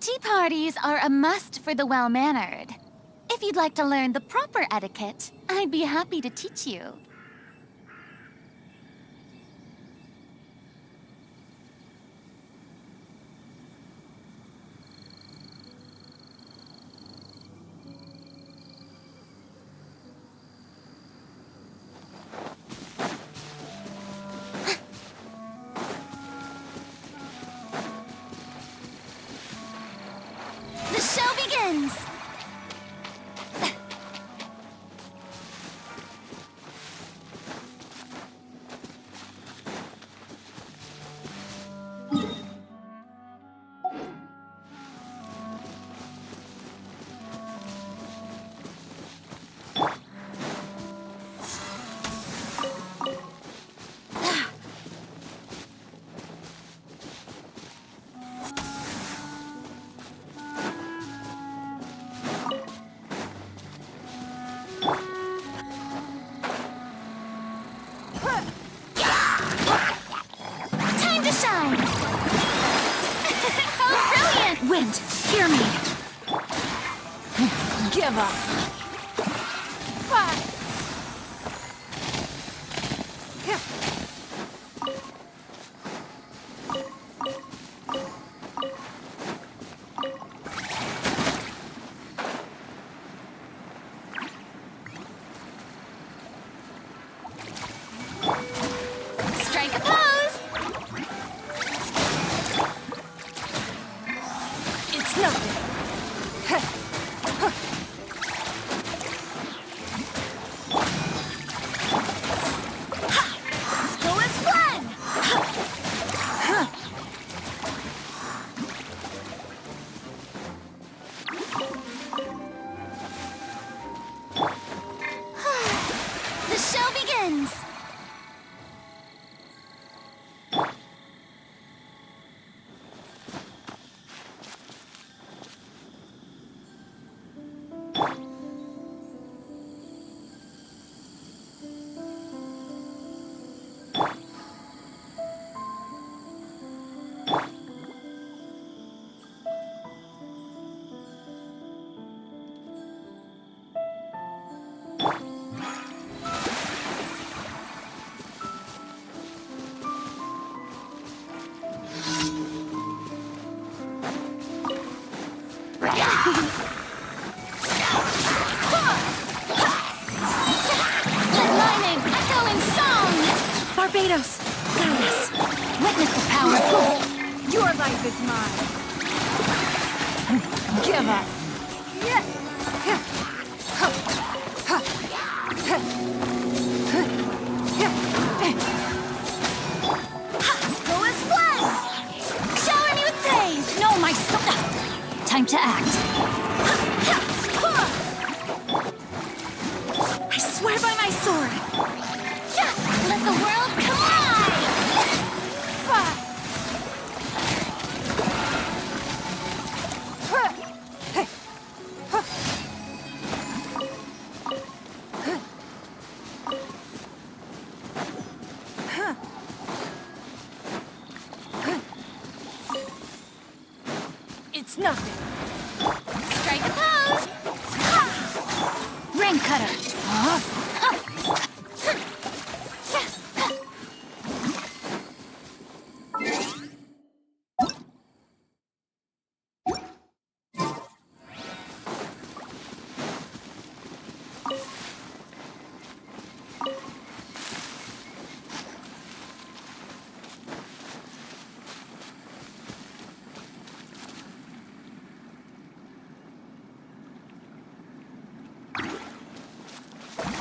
Tea parties are a must for the well-mannered. If you'd like to learn the proper etiquette, I'd be happy to teach you. The show begins! Time to shine! Oh, brilliant! Wind, hear me! Give up! Strike a pose! It's nothing! Go as one! The show begins! Headlining, echoing song! Barbados! Guide us! Witness the power of gold! Your life is mine! Give up! Go as one! Shower me with praise! No, my son! Time to act! I swear by my sword! Let the world collide! It's nothing! Strike a pose! Rain cutter!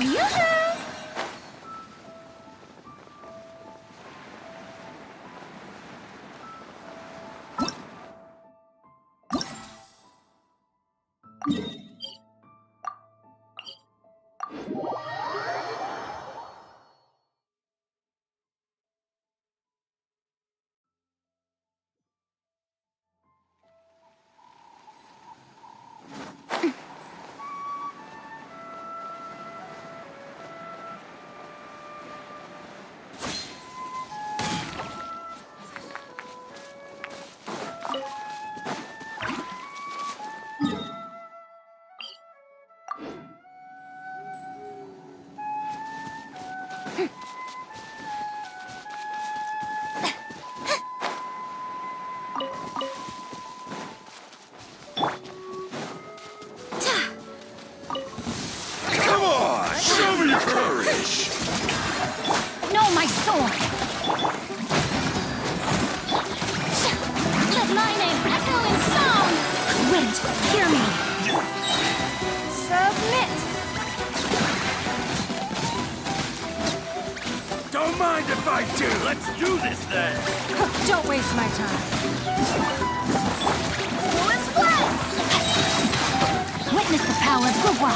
Yoo-hoo! Come on! Show me your courage! No, my sword! Let my name echo in song! Wind, hear me! Submit! Don't mind if I do! Let's do this then! Don't waste my time. Witness the power of Gugwa!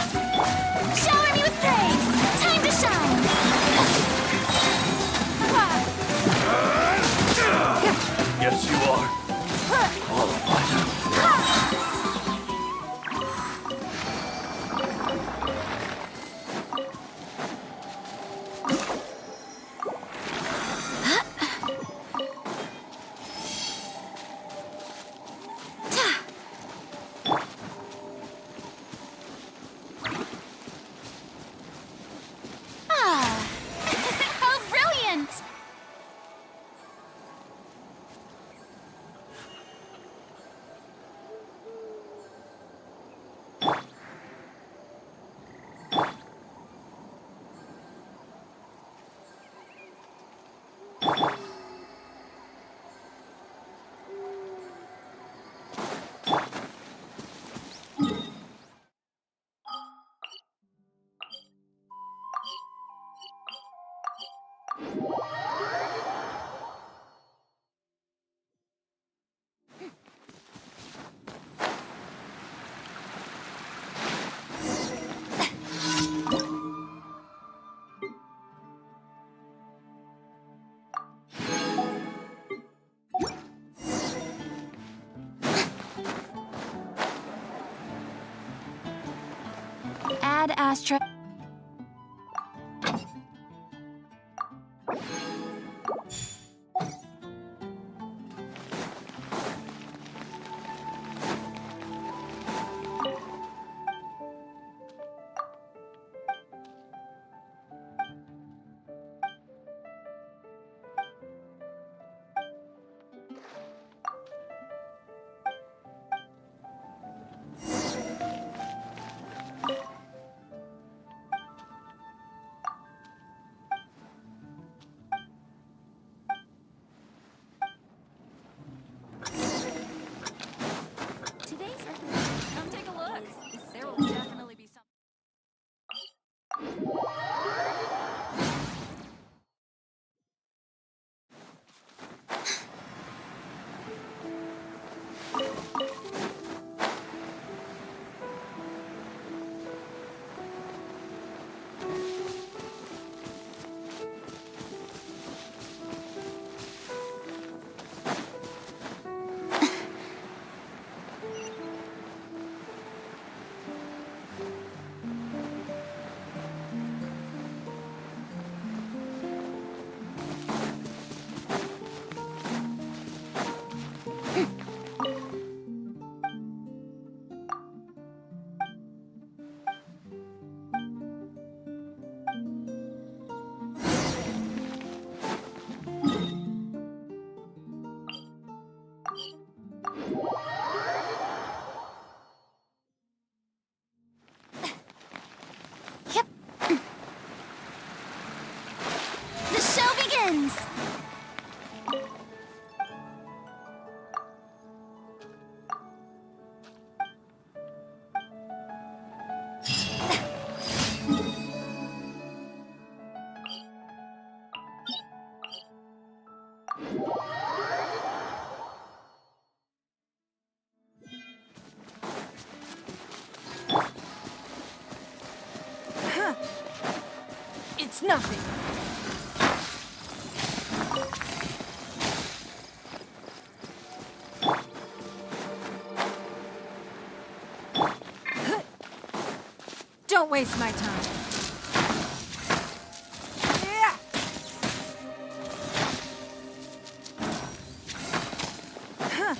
Shower me with praise! Time to shine! Yes, you are. Qualified. Ah! How brilliant! Add Astra. Today's record. Come take a look. There will definitely be some. Yep. The show begins! It's nothing. Don't waste my time. Yeah. Huh.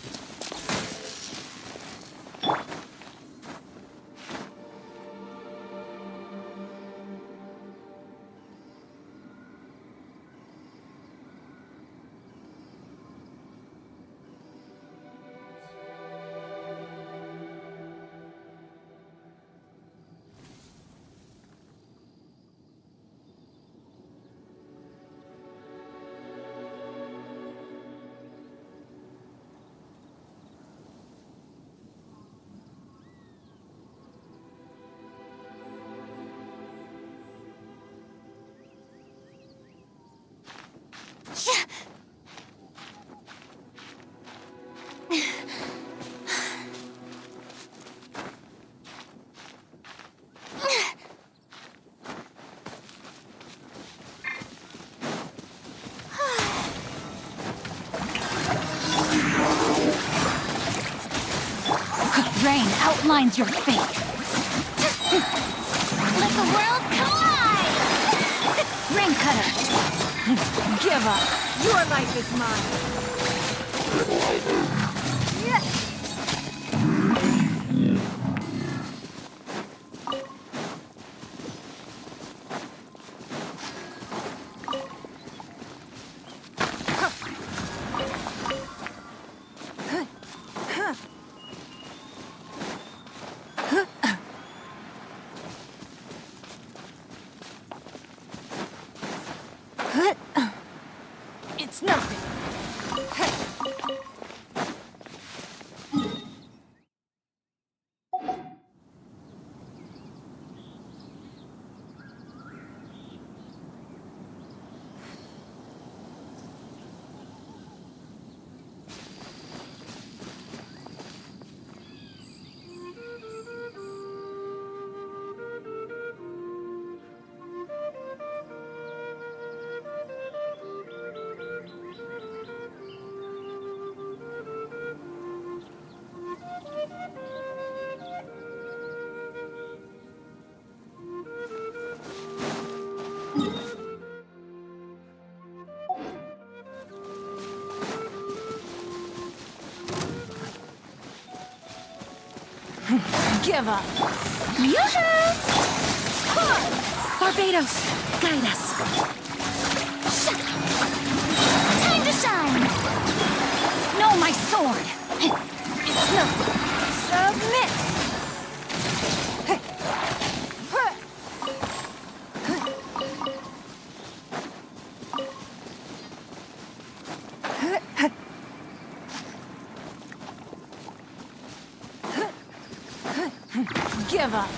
outlines your fate. Let the world collide! Rain cutter. Give up. Your life is mine. It's nothing. Give up. Yoo-hoo! Barbados, guide us. Time to shine! No, my sword. It's nothing. Submit. Give up.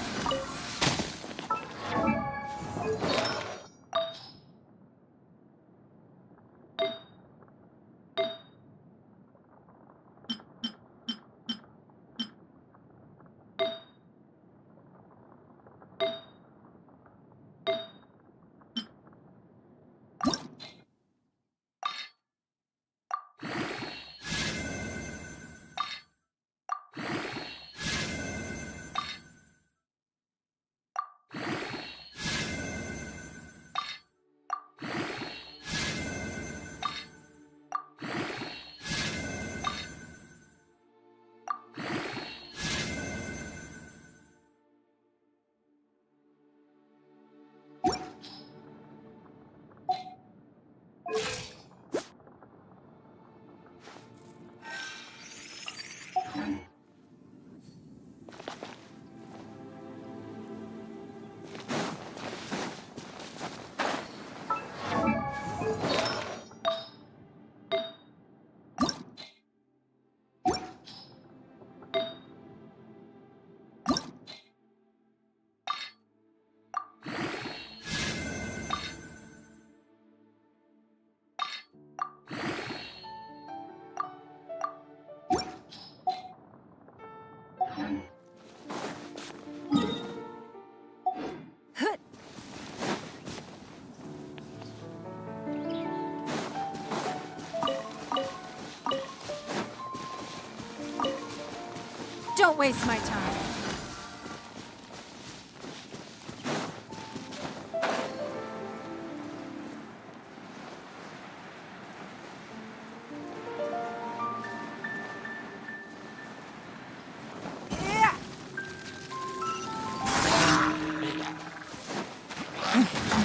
Don't waste my time.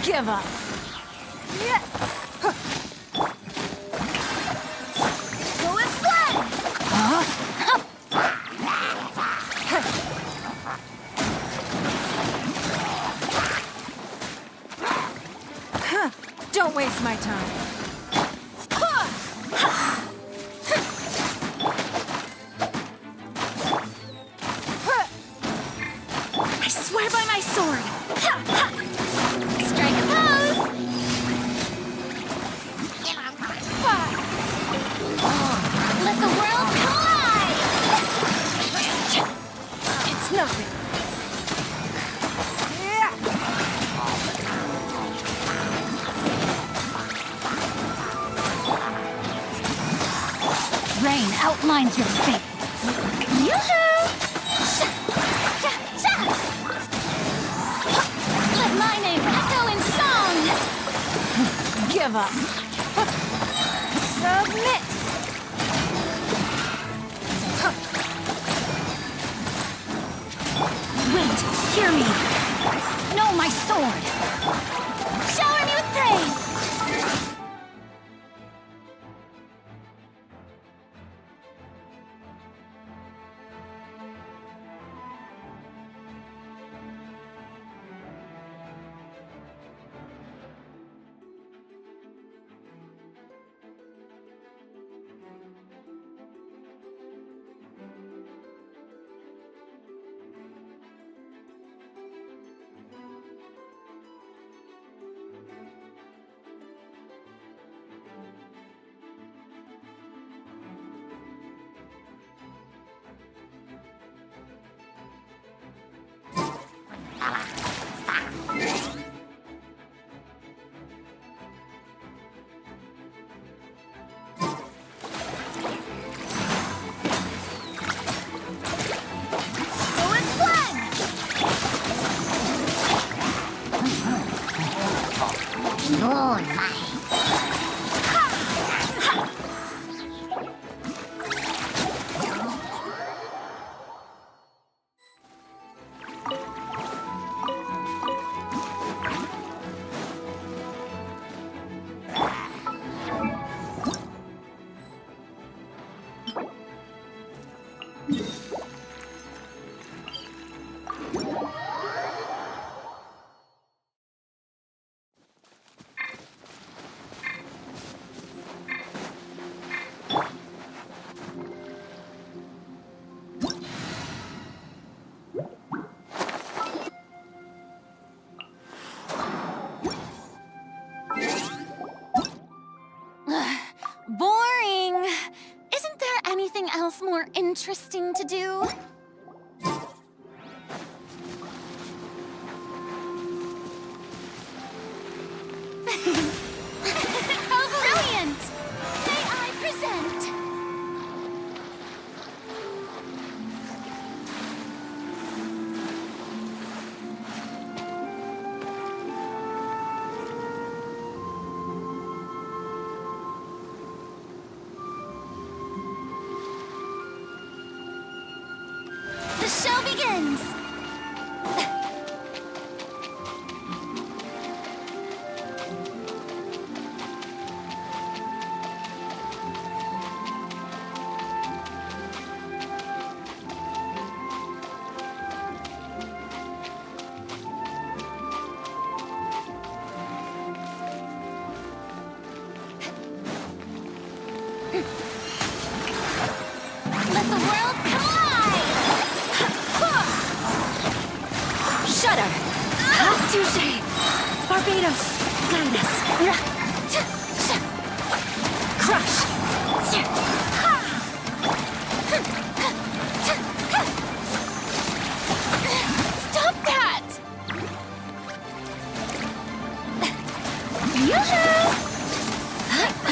Give up. Go and spread! Don't waste my time. I swear by my sword. Strike a pose! Let the world collide! It's nothing. Rain outlines your fate. Yoo-hoo! give up. Submit. Wind, hear me. No, my sword. Shower me with praise! Boring! Isn't there anything else more interesting to do? How brilliant! May I present? The show begins! Let the world come alive! Shudder. Touche. Barbados, guide us. Crush. Stop that!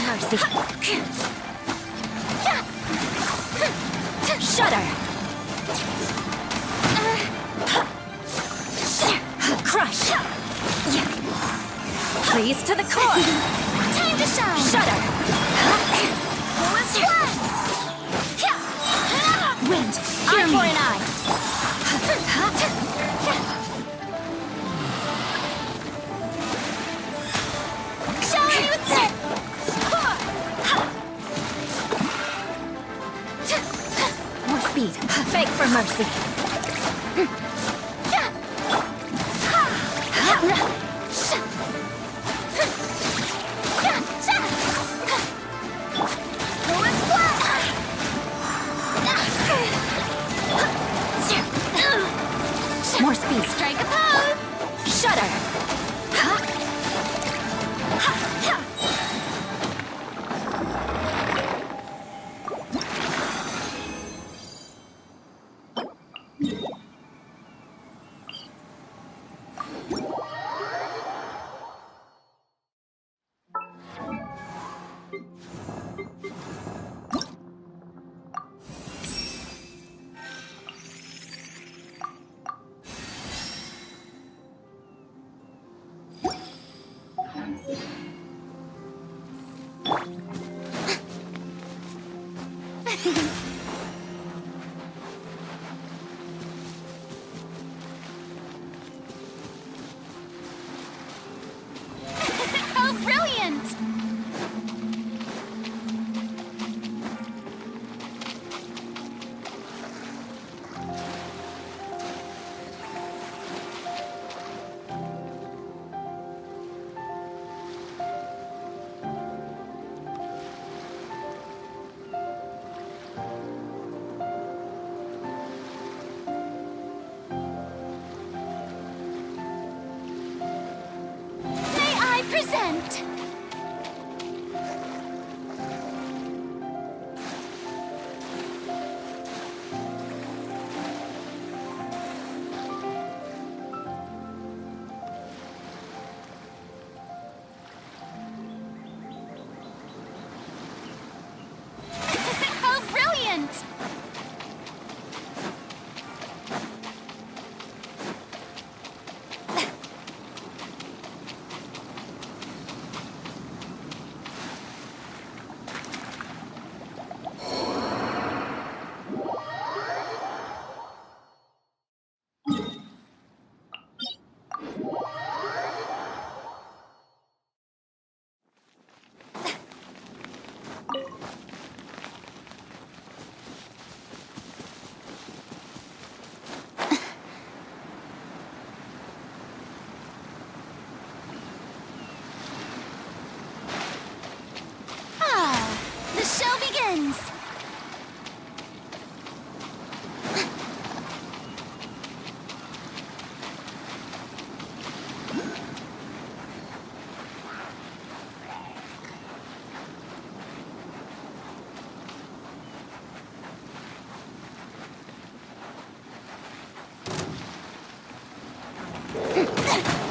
Mercy. Shudder. Crush. Freeze to the core. Time to shine! Shudder. Who is one? Wind, Eye hear for me. an eye! Show me with it! More speed. Beg for mercy. More speed. Strike a pose! Shudder.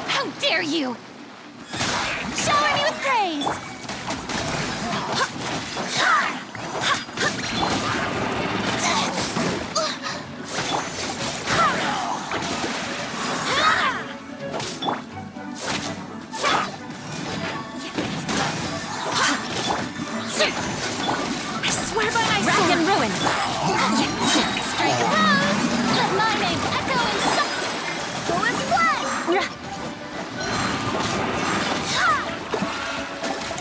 How dare you! Shower me with praise! I swear by my sword! Rack and ruin! Strike a pose! Let my name echo in song! Go as one!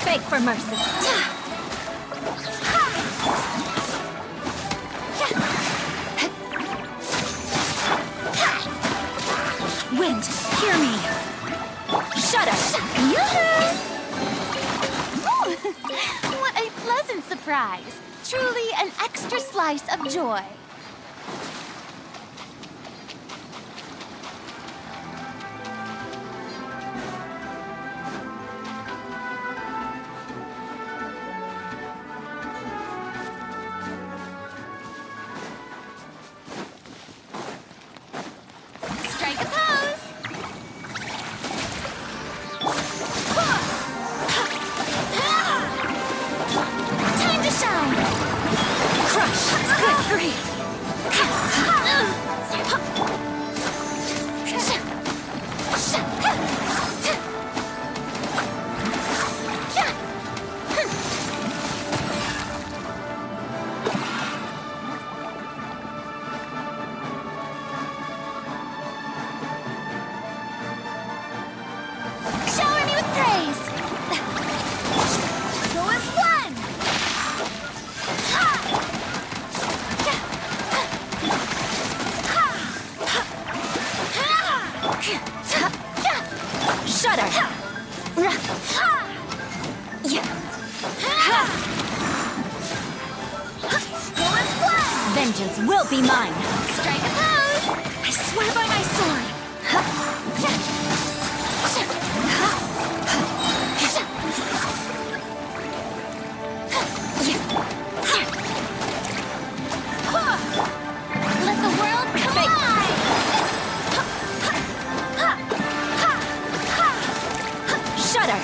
Beg for mercy. Wind, hear me. Shudder. What a pleasant surprise! Truly an extra slice of joy. Strike a pose! Time to shine! Crush. Good grief. Shower me with praise! Go as one! Shudder. Go as one! Vengeance will be mine. Strike a pose! I swear by my sword. Let the world collide! Shudder.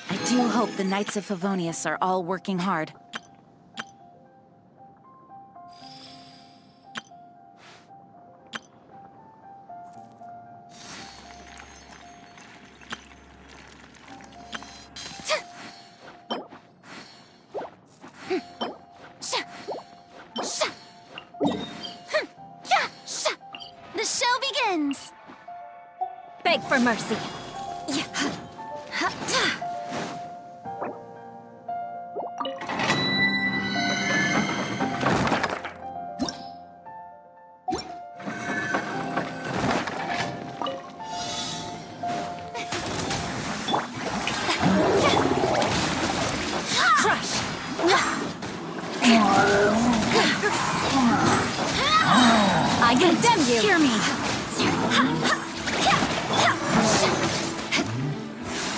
I do hope the Knights of Favonius are all working hard. The show begins! Beg for mercy. Crush. I condemn you. Hear me.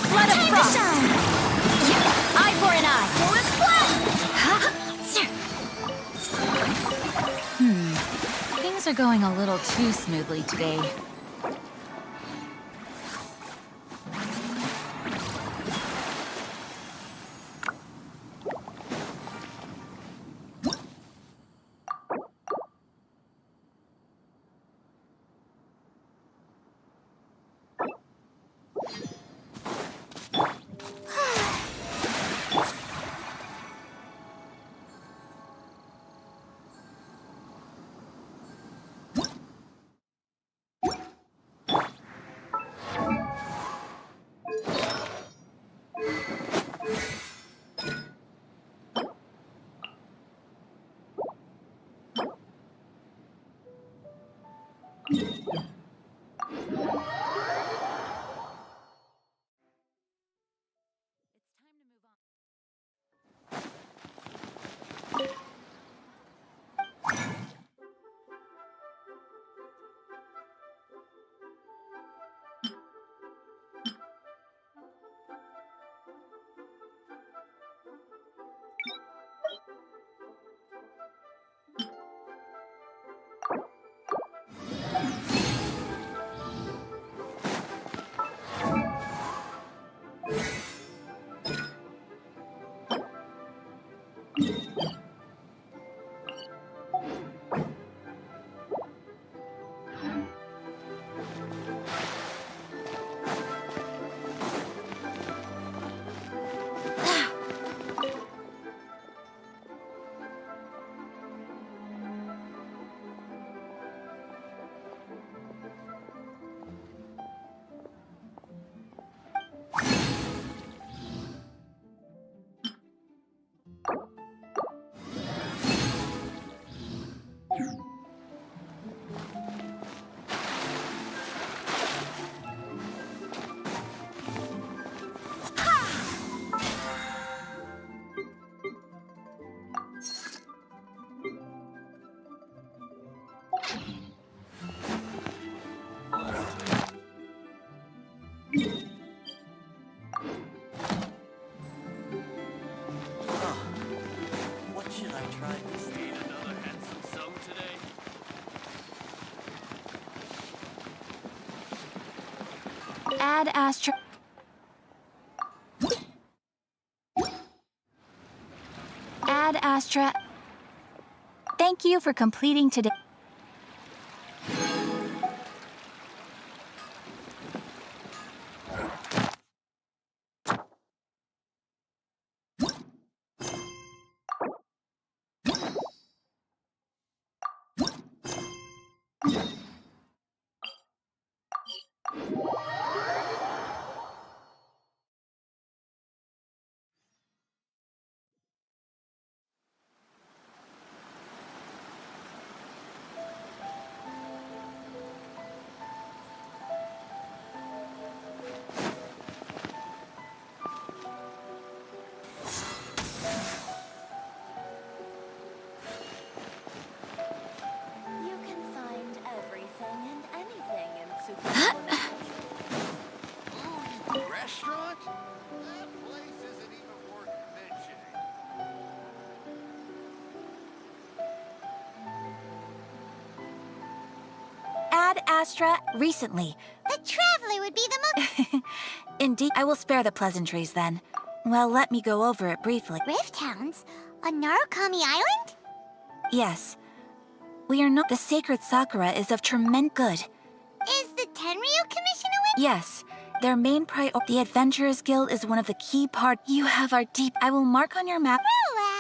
Blood of frost. Eye for an eye. Things are going a little too smoothly today. What should I try this? Need another handsome sum today? Add Astra. Add Astra. Thank you for completing today. You can find everything and anything in Super. Ooh, restaurant? That place isn't even worth mentioning. Add Astra recently. The traveler would be the most... Indeed, I will spare the pleasantries then. Well, let me go over it briefly. Rift Towns? On Narukami Island? Yes. We are not. The sacred Sakura is of tremendous good. Is the Tenryu Commission a win? Yes. Their main priority. The Adventurers Guild is one of the key part. You have our deep. I will mark on your map. Relax.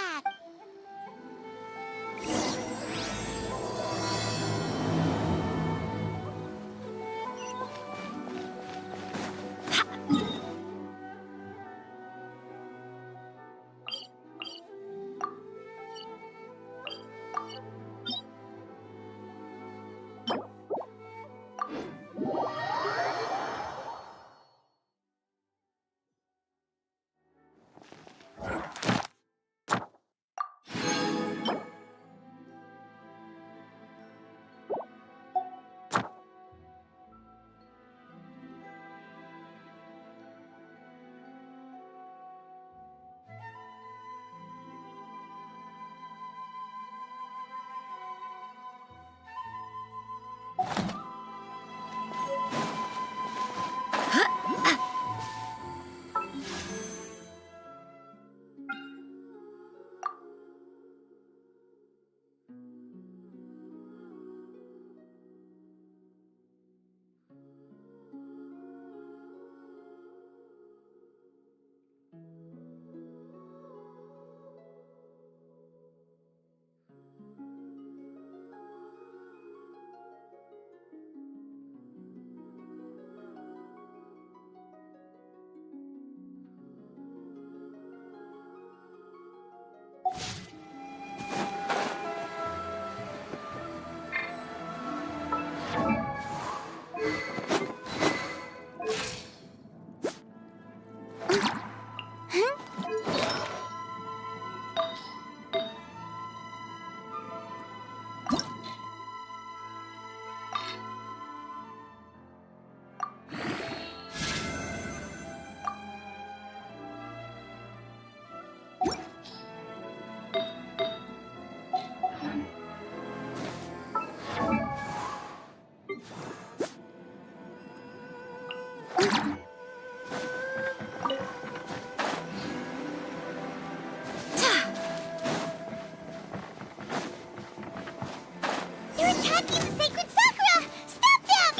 the sacred sakura! Stop them!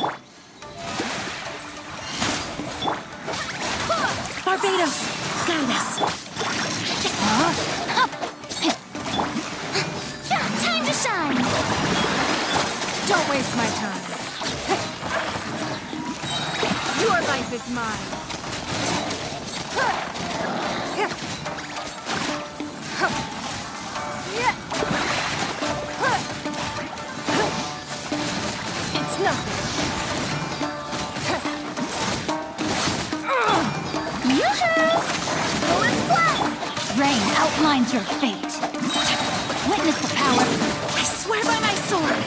Barbados, guide us. Time to shine! Don't waste my time. Your life is mine. It's nothing. Yoo-hoo! Rain outlines your fate. Witness the power. I swear by my sword.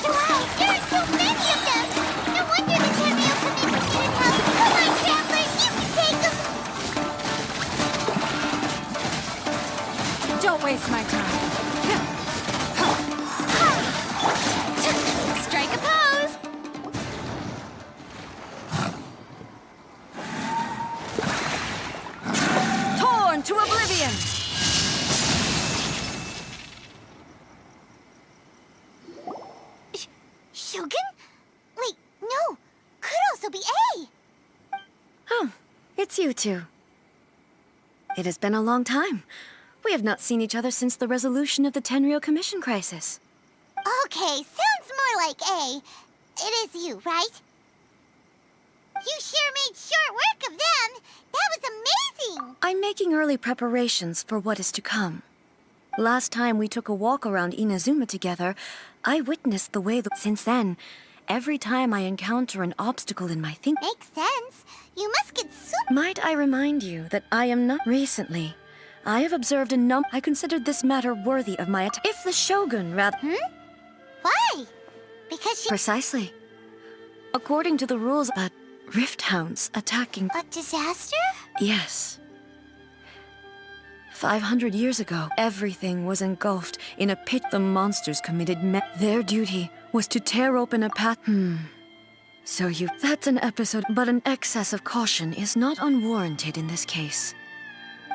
Wow, there are so many of them! No wonder the cameo commission didn't help. Come on, travelers, you can take them! Don't waste my time. Strike a pose! Torn to oblivion. Shogun? Wait, no. Could also be A. Oh, it's you two. It has been a long time. We have not seen each other since the resolution of the Tenryou Commission crisis. Okay, sounds more like A. It is you, right? You sure made short work of them. That was amazing. I'm making early preparations for what is to come. Last time we took a walk around Inazuma together, I witnessed the way that since then, every time I encounter an obstacle in my thinking, Makes sense. You must get super... might I remind you that I am not recently. I have observed I considered this matter worthy of my if the Shogun rather... Why? Because she... Precisely. According to the rules, but rift hounds attacking... A disaster? Yes. 500 years ago, everything was engulfed in a pit. The monsters committed their duty was to tear open a path. So that's an episode, but an excess of caution is not unwarranted in this case.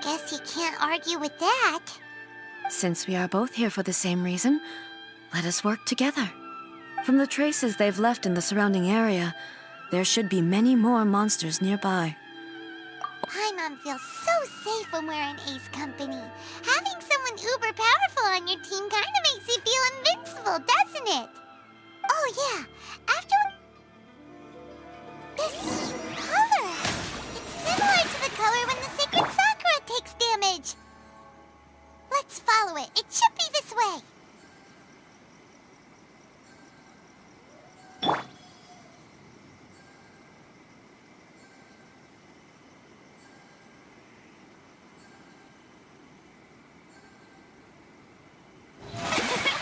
Guess you can't argue with that. Since we are both here for the same reason, let us work together. From the traces they've left in the surrounding area, there should be many more monsters nearby. Paimon feels so safe when we're in Ace Company. Having someone uber powerful on your team kind of makes you feel invincible, doesn't it? Oh yeah, after... This color! It's similar to the color when the sacred sakura takes damage. Let's follow it. It should be this way.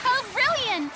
How brilliant!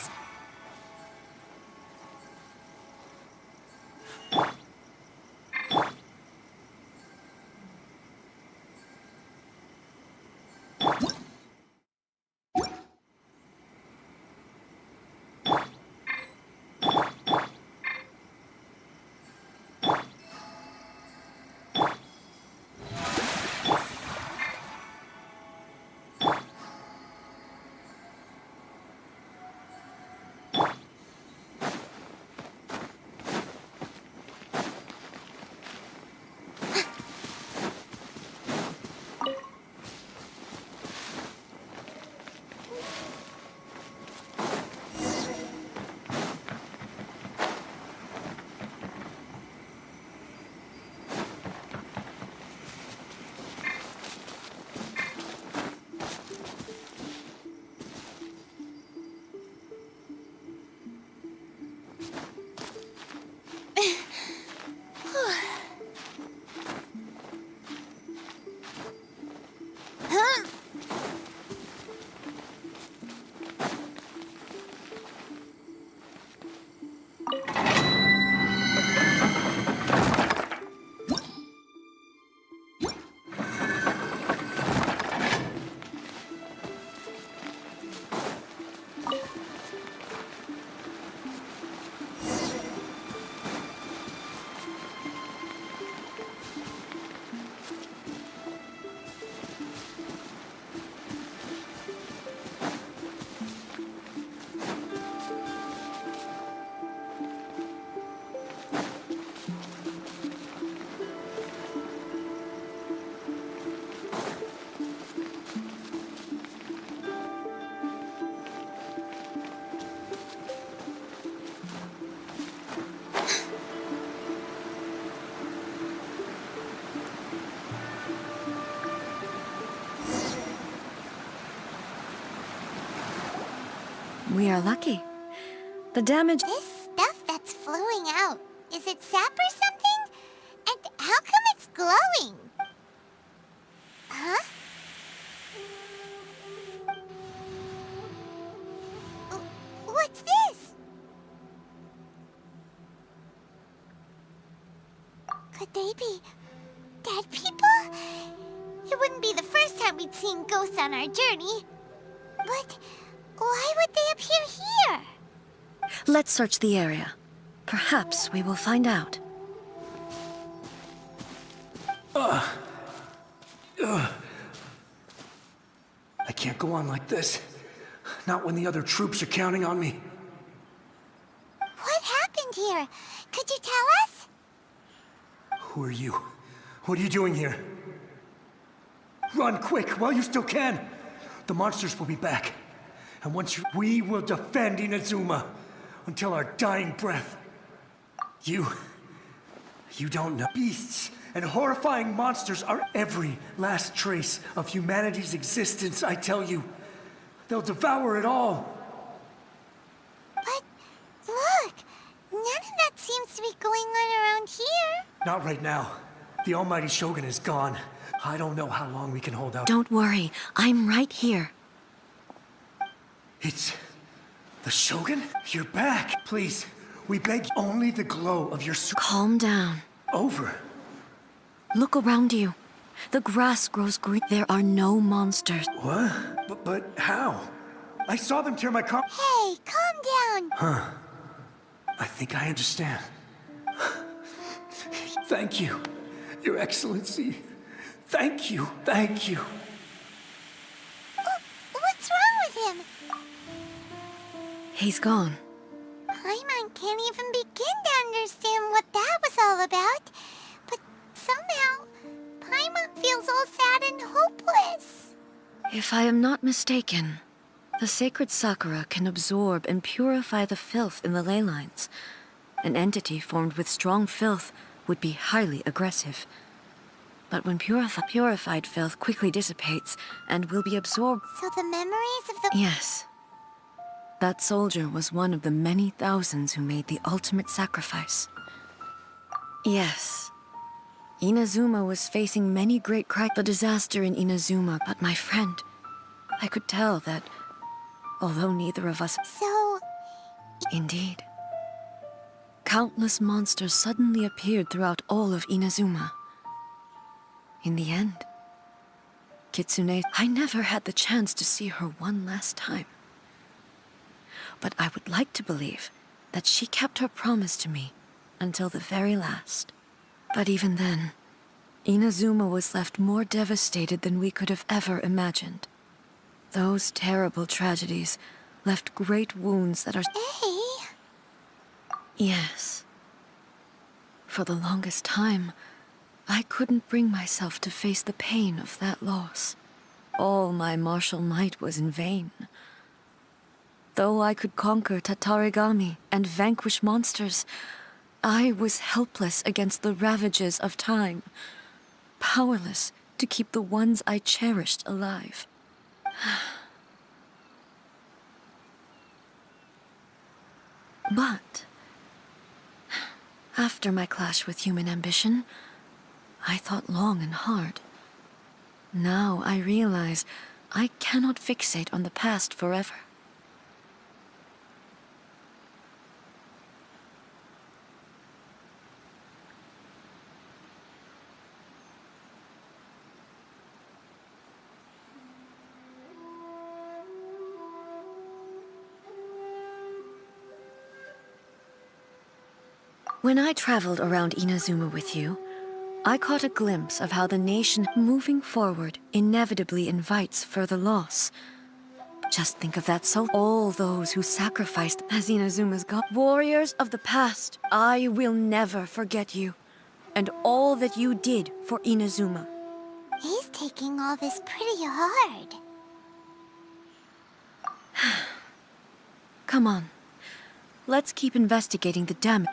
We are lucky. The damage... This stuff that's flowing out, is it sap or something? And how come it's glowing? Huh? What's this? Could they be dead people? It wouldn't be the first time we'd seen ghosts on our journey. But why would they appear here? Let's search the area. Perhaps we will find out. I can't go on like this. Not when the other troops are counting on me. What happened here? Could you tell us? Who are you? What are you doing here? Run quick while you still can. The monsters will be back. And we will defend Inazuma until our dying breath. You don't know. Beasts and horrifying monsters are every last trace of humanity's existence, I tell you. They'll devour it all. But look, none of that seems to be going on around here. Not right now. The almighty Shogun is gone. I don't know how long we can hold out. Don't worry, I'm right here. It's the Shogun? You're back. Please, we beg only the glow of your Calm down. over. Look around you. The grass grows green. There are no monsters. What? But how? I saw them tear my car. Hey, calm down. I think I understand. Thank you, Your Excellency. Thank you, thank you. What's wrong with him? He's gone. Paimon can't even begin to understand what that was all about. But somehow, Paimon feels all sad and hopeless. If I am not mistaken, the sacred Sakura can absorb and purify the filth in the ley lines. An entity formed with strong filth would be highly aggressive. But when purified filth quickly dissipates and will be absorbed... So the memories of the... Yes. That soldier was one of the many thousands who made the ultimate sacrifice. Yes. Inazuma was facing many great the disaster in Inazuma, but my friend, I could tell that, although neither of us... So... Indeed. Countless monsters suddenly appeared throughout all of Inazuma. In the end, Kitsune... I never had the chance to see her one last time. But I would like to believe that she kept her promise to me until the very last. But even then, Inazuma was left more devastated than we could have ever imagined. Those terrible tragedies left great wounds that are... Hey... Yes. For the longest time, I couldn't bring myself to face the pain of that loss. All my martial might was in vain. Though I could conquer Tatarigami and vanquish monsters, I was helpless against the ravages of time, powerless to keep the ones I cherished alive. But after my clash with human ambition, I thought long and hard. Now I realize I cannot fixate on the past forever. When I traveled around Inazuma with you, I caught a glimpse of how the nation moving forward inevitably invites further loss. Just think of that soul. All those who sacrificed as Inazuma's god. Warriors of the past, I will never forget you. And all that you did for Inazuma. He's taking all this pretty hard. Come on. Let's keep investigating the damage.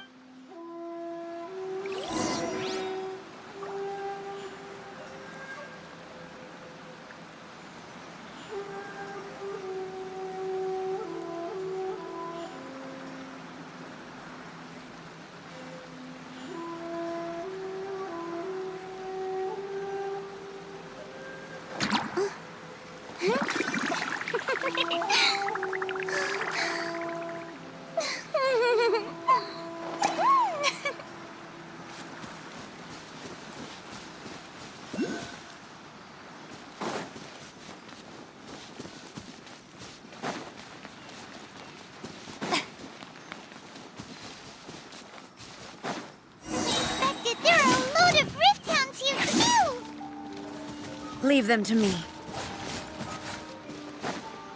Leave them to me.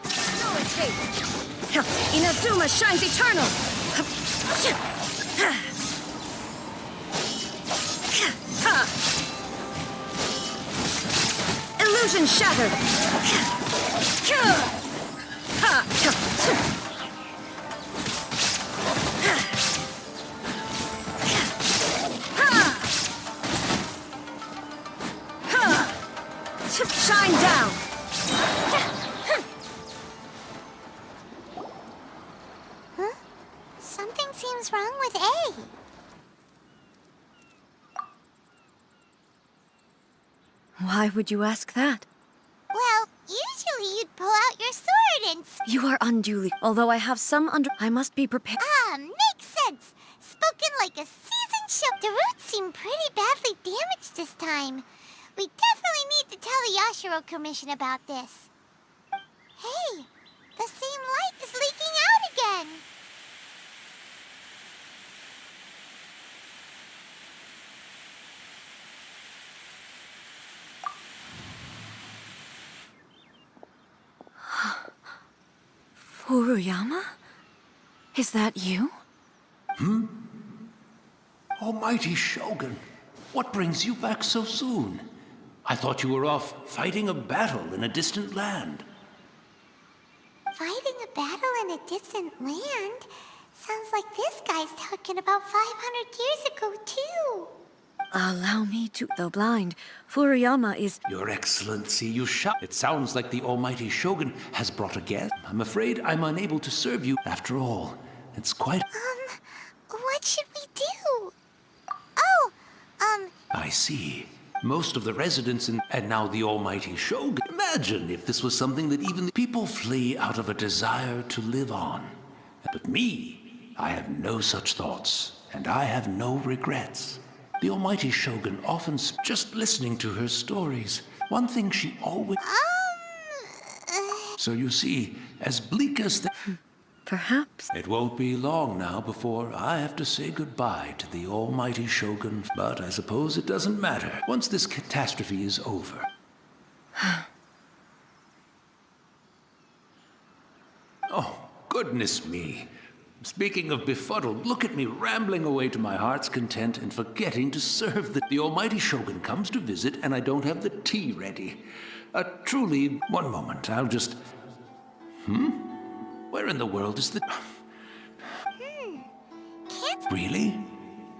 No escape. Inazuma shines eternal! Illusion shattered! Shine down! Huh? Something seems wrong with A. Why would you ask that? Well, usually you'd pull out your sword and... You are unduly... Although I have some under... I must be prepared. Makes sense. Spoken like a seasoned chef. The roots seem pretty badly damaged this time. We definitely need to tell the Yashiro Commission about this. Hey, the same light is leaking out again. Furuyama? Is that you? Almighty Shogun, what brings you back so soon? I thought you were off fighting a battle in a distant land. Fighting a battle in a distant land? Sounds like this guy's talking about 500 years ago, too. Allow me to... Though blind, Furuyama is... Your Excellency, you shout. It sounds like the Almighty Shogun has brought a guest. I'm afraid I'm unable to serve you. After all, it's quite... What should we do? I see. Most of the residents in... And now the Almighty Shogun. Imagine if this was something that even the people flee out of a desire to live on. But me, I have no such thoughts, and I have no regrets. The Almighty Shogun often... Just listening to her stories, one thing she always... So you see, as bleak as the... Perhaps. It won't be long now before I have to say goodbye to the Almighty Shogun, but I suppose it doesn't matter once this catastrophe is over. Oh, goodness me. Speaking of befuddled, look at me rambling away to my heart's content and forgetting to serve the Almighty Shogun comes to visit and I don't have the tea ready. Truly, one moment, I'll just... Where in the world is the... Really?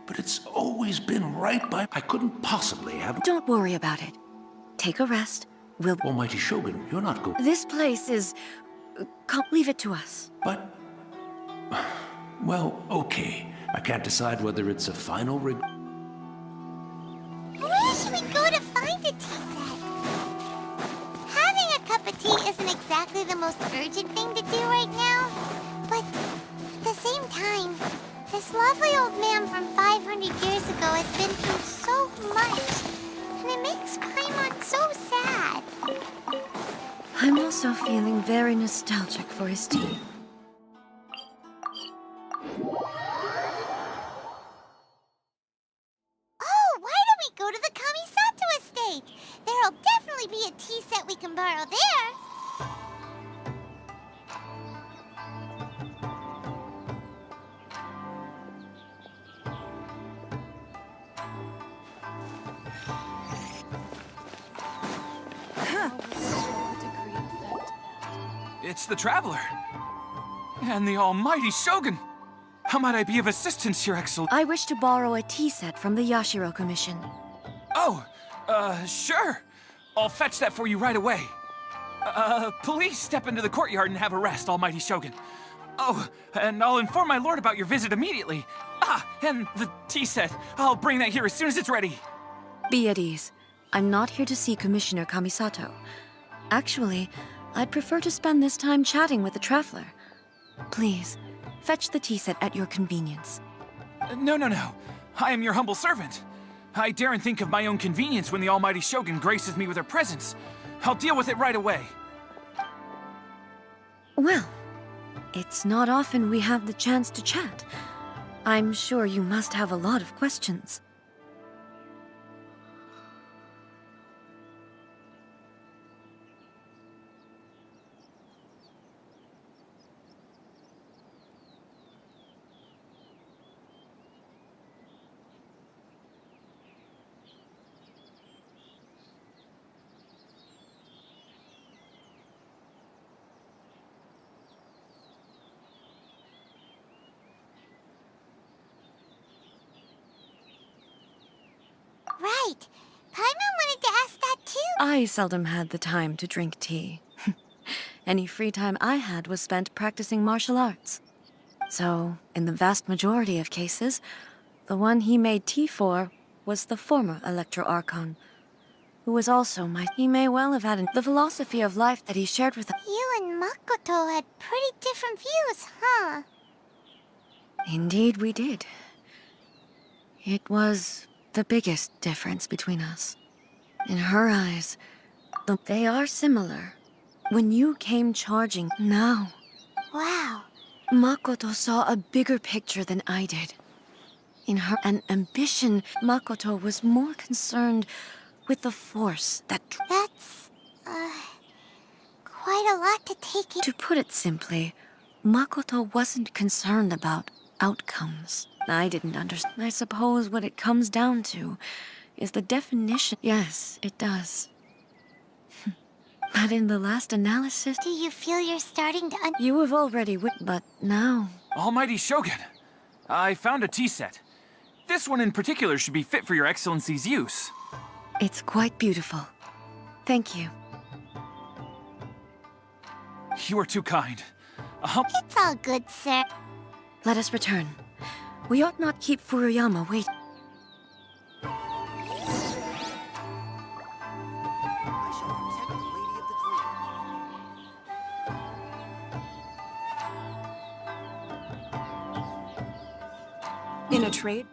But it's always been right by... I couldn't possibly have... Don't worry about it. Take a rest. We'll... Almighty Shogun, you're not going... This place is... leave it to us. But... Well, okay. I can't decide whether it's a final Where should we go to find a tea set? Having a cup of tea isn't exactly the most urgent thing to do right now, but at the same time, this lovely old man from 500 years ago has been through so much, and it makes Paimon so sad. I'm also feeling very nostalgic for his tea. Oh, why don't we go to the Kamisato estate? There'll definitely be a tea set we can borrow there. It's the Traveler. And the Almighty Shogun. How might I be of assistance, Your Excellency? I wish to borrow a tea set from the Yashiro Commission. Oh, sure. I'll fetch that for you right away. Please step into the courtyard and have a rest, Almighty Shogun. Oh, and I'll inform my lord about your visit immediately. Ah, and the tea set. I'll bring that here as soon as it's ready. Be at ease. I'm not here to see Commissioner Kamisato. Actually, I'd prefer to spend this time chatting with the Traveler. Please, fetch the tea set at your convenience. No. I am your humble servant. I daren't think of my own convenience when the Almighty Shogun graces me with her presence. I'll deal with it right away. Well, it's not often we have the chance to chat. I'm sure you must have a lot of questions. Right. Paimon wanted to ask that too. I seldom had the time to drink tea. Any free time I had was spent practicing martial arts. So, in the vast majority of cases, the one he made tea for was the former Electro Archon, who was also my... He may well have had the philosophy of life that he shared with us. You and Makoto had pretty different views, huh? Indeed we did. It was the biggest difference between us. In her eyes, they are similar. When you came charging now, Wow. Makoto saw a bigger picture than I did. In her ambition, Makoto was more concerned with the force that... That's, quite a lot to take in. To put it simply, Makoto wasn't concerned about outcomes. I didn't understand. I suppose what it comes down to is the definition. Yes, it does. But in the last analysis... Do you feel you're starting to You have already but now... Almighty Shogun, I found a tea set. This one in particular should be fit for your Excellency's use. It's quite beautiful. Thank you. You are too kind. It's all good, sir. Let us return. We ought not keep Furuyama waiting. I shall protect the Lady of the Clear. In a trade?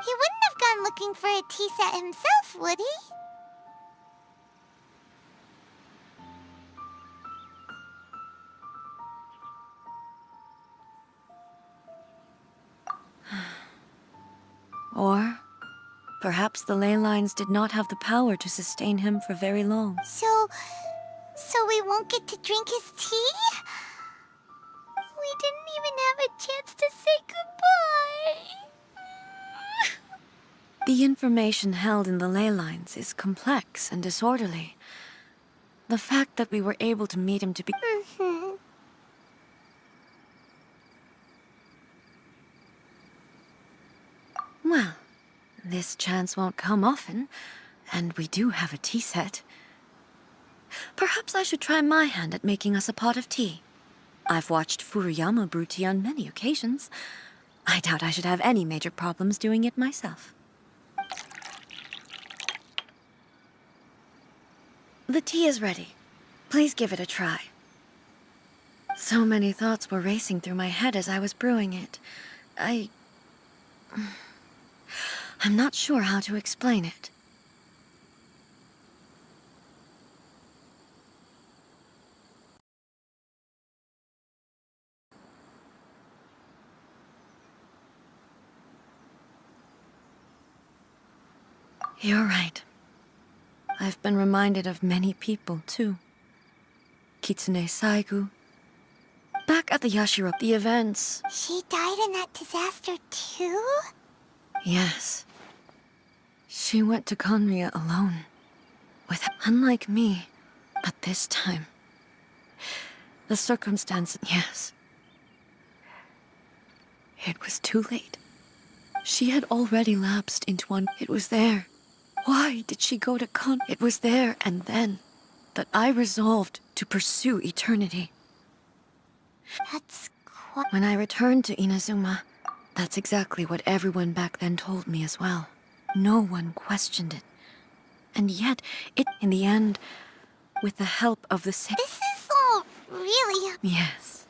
He wouldn't have gone looking for a tea set himself, would he? Or perhaps the ley lines did not have the power to sustain him for very long. So we won't get to drink his tea? We didn't even have a chance to say goodbye. The information held in the ley lines is complex and disorderly. The fact that we were able to meet him to be... Well, this chance won't come often, and we do have a tea set. Perhaps I should try my hand at making us a pot of tea. I've watched Furuyama brew tea on many occasions. I doubt I should have any major problems doing it myself. The tea is ready. Please give it a try. So many thoughts were racing through my head as I was brewing it. I'm not sure how to explain it. You're right. I've been reminded of many people, too. Kitsune Saigu. Back at the Yashiro, the events... She died in that disaster, too? Yes. She went to Conria alone. Unlike me, but this time... The circumstances... Yes. It was too late. She had already lapsed into one... It was there. Why did she go to Con... It was there and then that I resolved to pursue eternity. That's quite... When I returned to Inazuma, that's exactly what everyone back then told me as well. No one questioned it. And yet, in the end, with the help of the This is all really... Yes.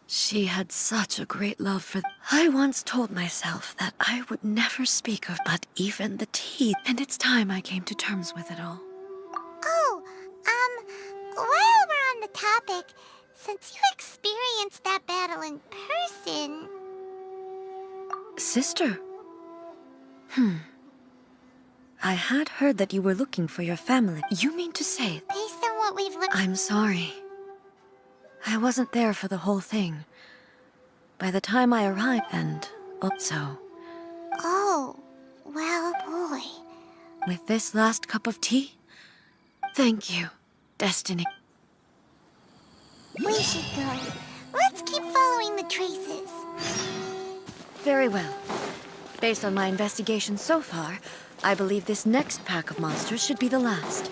She had such a great love for... I once told myself that I would never speak of but even the teeth, and it's time I came to terms with it all. Oh, while we're on the topic, since you experienced that battle in person... Sister? I had heard that you were looking for your family. You mean to say... Based on what we've learned... I'm sorry. I wasn't there for the whole thing. By the time I arrived, and also... Oh, well, boy. With this last cup of tea? Thank you, Destiny. We should go. Let's keep following the traces. Very well. Based on my investigation so far, I believe this next pack of monsters should be the last.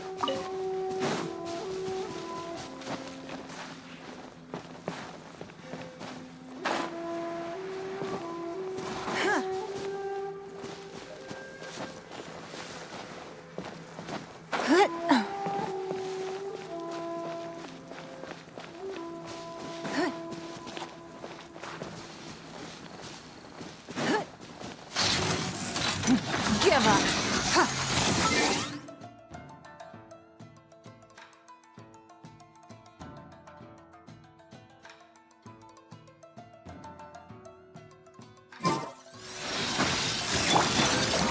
Give up.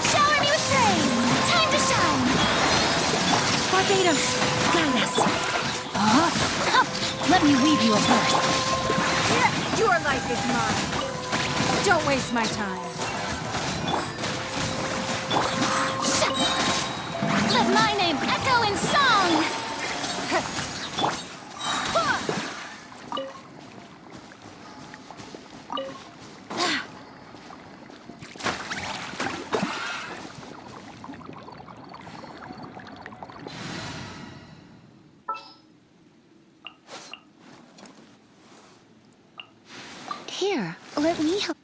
Shower me with praise! Time to shine! Barbados, guide us. Let me weave you a verse. Your life is mine. Don't waste my time. Let my name echo in song! Here, let me help.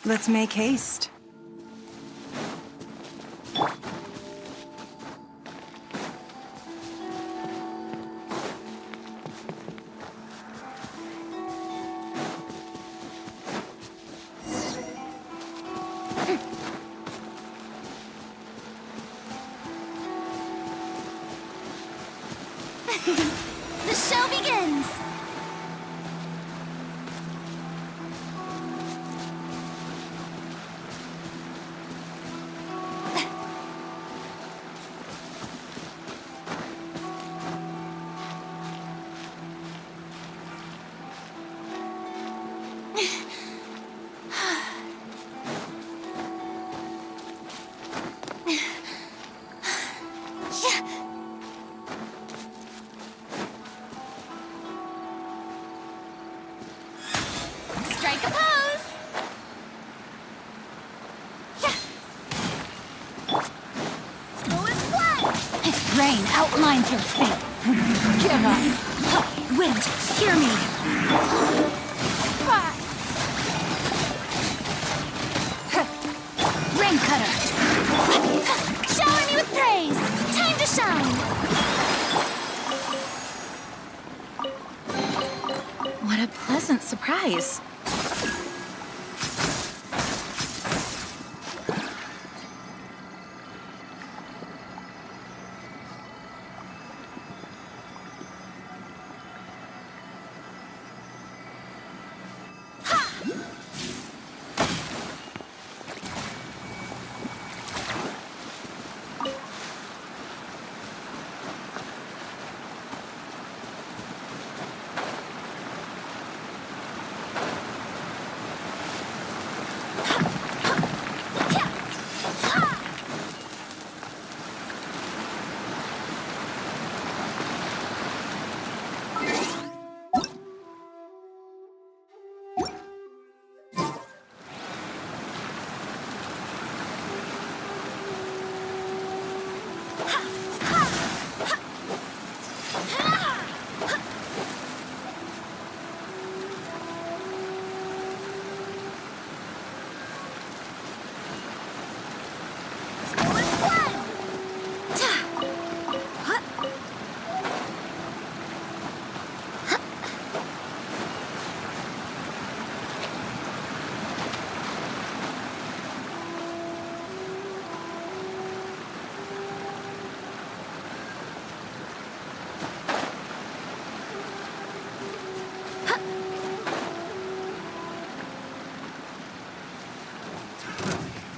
Let's make haste. The show begins! Strike a pose! Full as blood! Rain outlines your fate. Give up. Wind, hear me! Rain cutter! Shower me with praise! Time to shine! What a pleasant surprise.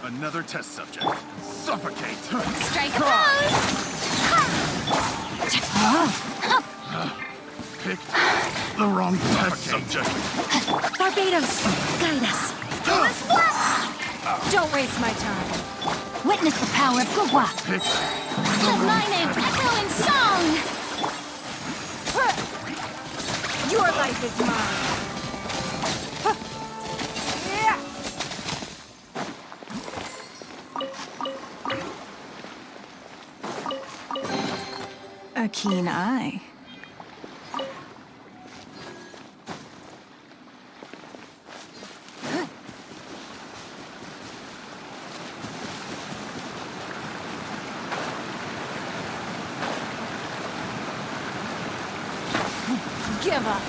Another test subject. Suffocate! Strike a pose! Picked the wrong test subject. Barbados, guide us. Don't waste my time. Witness the power of Gugwa. Picked Let my name echo in song! Your life is mine. A keen eye. Give up.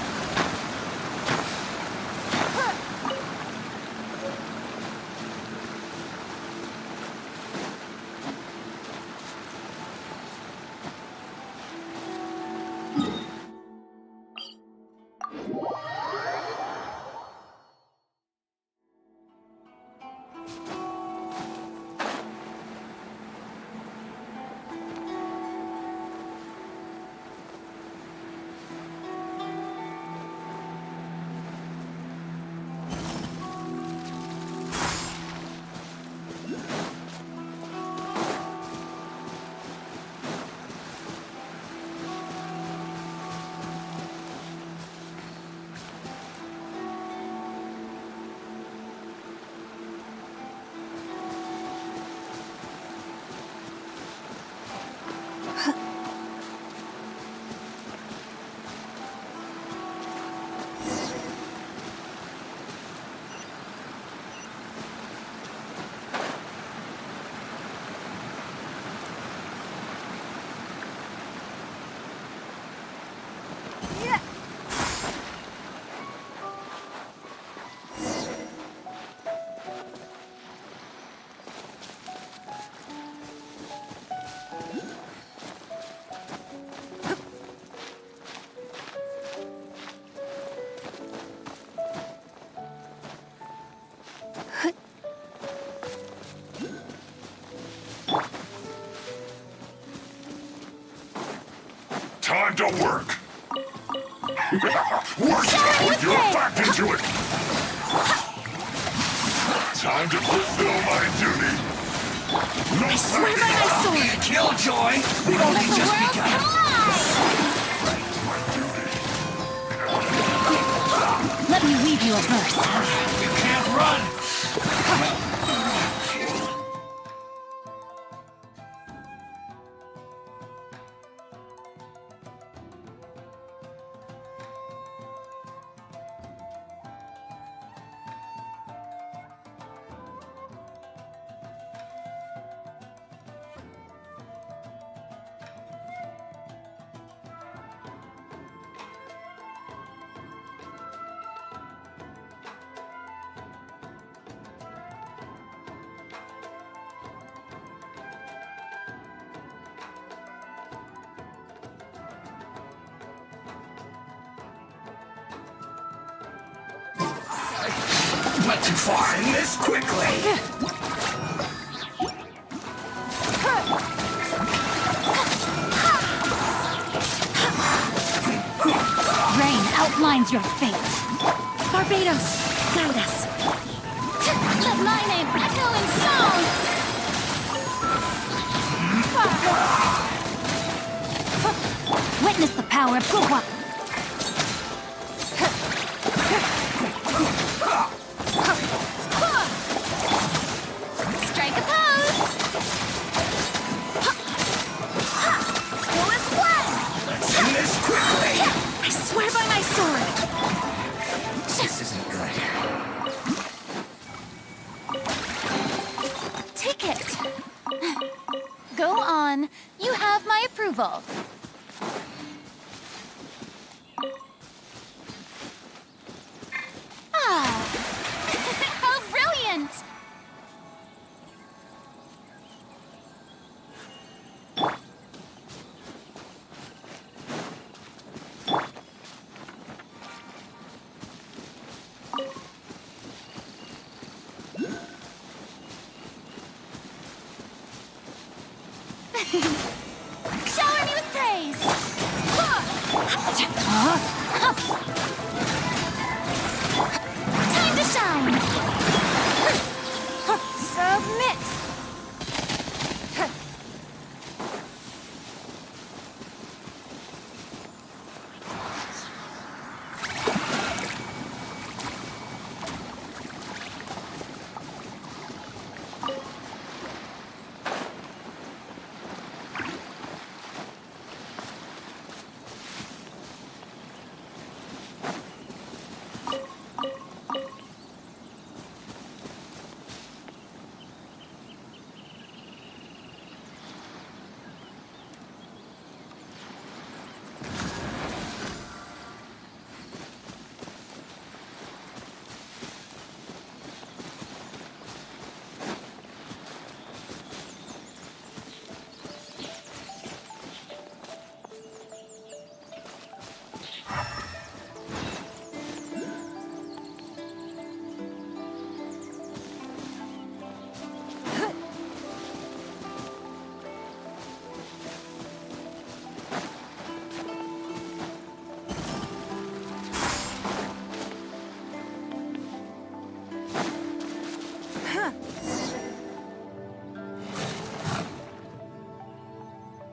Time to work! Work! You're back into it! Time to fulfill my duty! No I swear by my sword! Killjoy! We've only just begun! Let me weave you a verse. You can't run! Went too far in this quickly! Rain outlines your fate. Barbados, guide us. Let my name echo in song! Witness the power of Gugwa. Strike a pose! one. You have my approval. Ah, how brilliant! Shower me with praise! Time to shine! Submit!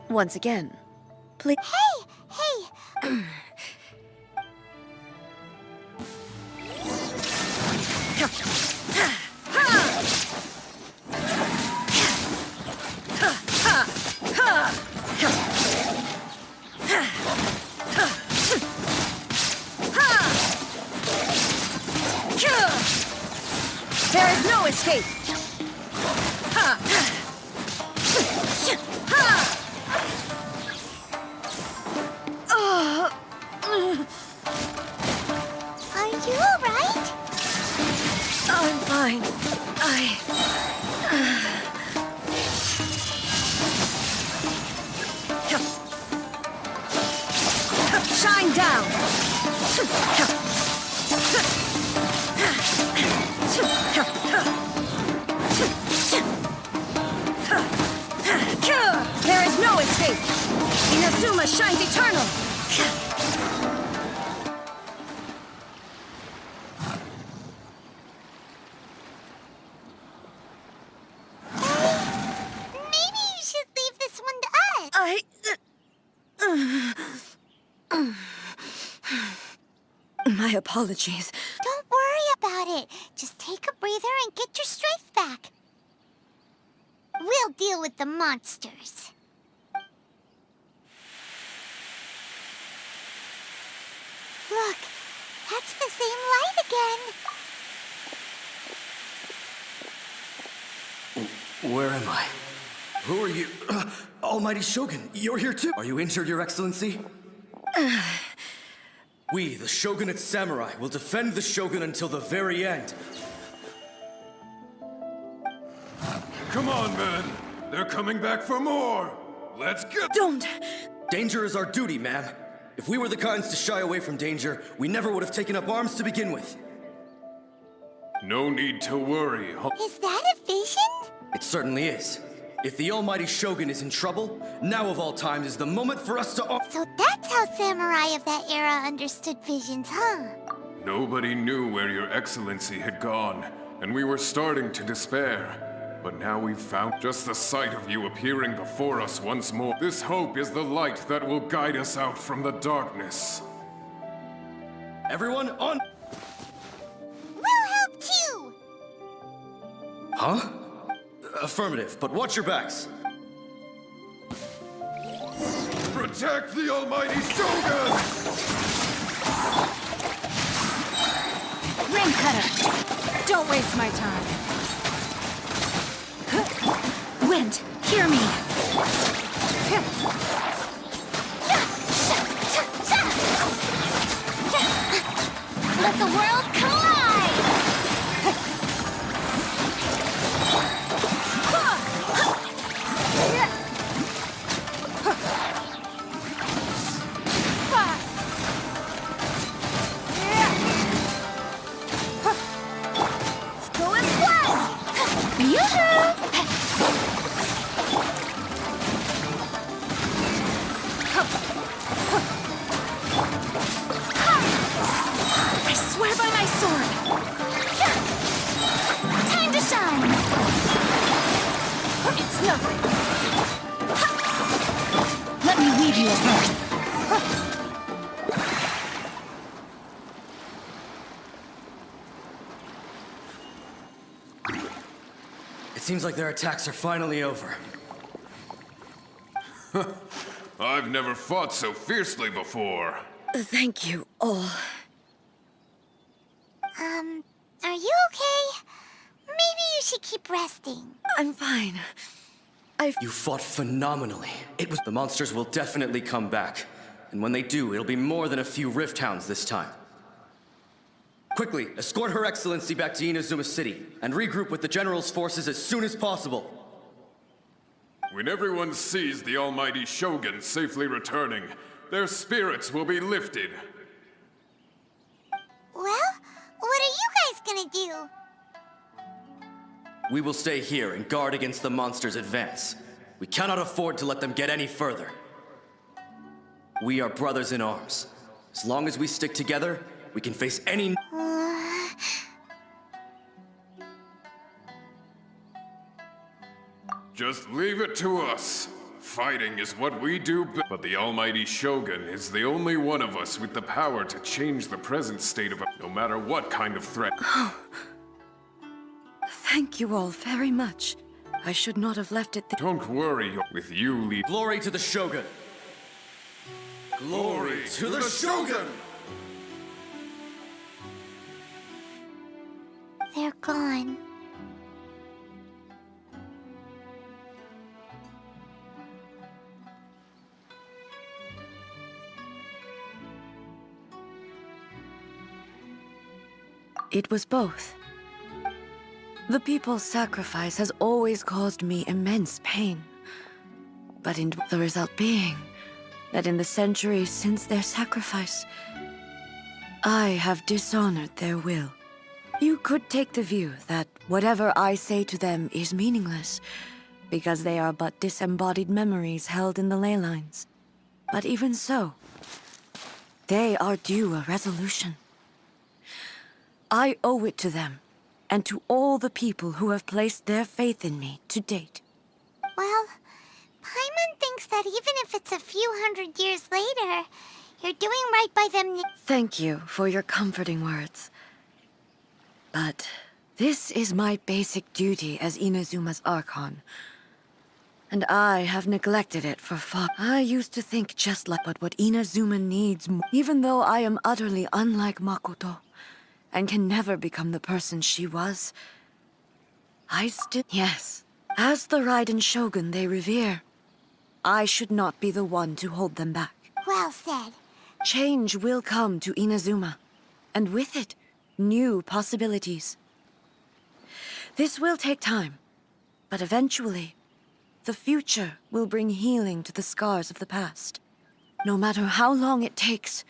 Once again, please. Hey! There is no escape! Are you alright? I'm fine. Shine down! There is no escape! Inazuma shines eternal! Maybe you should leave this one to us. My apologies. Don't worry about it. Just take a breather and get your strength back. We'll deal with the monsters. Look, that's the same light again. Where am I? Who are you? Almighty Shogun, you're here too. Are you injured, Your Excellency? We, the Shogunate Samurai, will defend the Shogun until the very end. Come on, men. They're coming back for more. Let's get. Don't! Danger is our duty, ma'am. If we were the kinds to shy away from danger, we never would have taken up arms to begin with. No need to worry. Is that a vision? It certainly is. If the Almighty Shogun is in trouble, now of all times is the moment for us to. So that's how samurai of that era understood visions, huh? Nobody knew where Your Excellency had gone, and we were starting to despair. But now we've found just the sight of you appearing before us once more. This hope is the light that will guide us out from the darkness. Everyone on. We'll help too! Huh? Affirmative, but watch your backs. Protect the Almighty Shogun! Ring cutter! Don't waste my time. Wind, hear me! Let the world collide! Go and splash! I swear by my sword! Time to shine! It's nothing! Let me weave you a verse. It seems like their attacks are finally over. I've never fought so fiercely before. Thank you all. Are you okay? Maybe you should keep resting. I'm fine. You fought phenomenally. The monsters will definitely come back. And when they do, it'll be more than a few Rift Hounds this time. Quickly, escort Her Excellency back to Inazuma City, and regroup with the General's forces as soon as possible. When everyone sees the almighty Shogun safely returning, their spirits will be lifted. Well, what are you guys gonna do? We will stay here and guard against the monsters' advance. We cannot afford to let them get any further. We are brothers in arms. As long as we stick together, we can face any... Just leave it to us. Fighting is what we do, but the almighty Shogun is the only one of us with the power to change the present state of no matter what kind of threat. Thank you all very much. I should not have left it there. Don't worry, with you lead. Glory to the Shogun! Glory to the Shogun! They're gone. It was both. The people's sacrifice has always caused me immense pain. But the result being that in the centuries since their sacrifice, I have dishonored their will. You could take the view that whatever I say to them is meaningless, because they are but disembodied memories held in the ley lines. But even so, they are due a resolution. I owe it to them, and to all the people who have placed their faith in me to date. Well, Paimon thinks that even if it's a few hundred years later, you're doing right by them. Thank you for your comforting words. But this is my basic duty as Inazuma's Archon. And I have neglected it for far. I used to think just like but what Inazuma needs, even though I am utterly unlike Makoto, and can never become the person she was. I still... Yes, as the Raiden Shogun they revere, I should not be the one to hold them back. Well said. Change will come to Inazuma, and with it, new possibilities. This will take time, but eventually, the future will bring healing to the scars of the past. No matter how long it takes,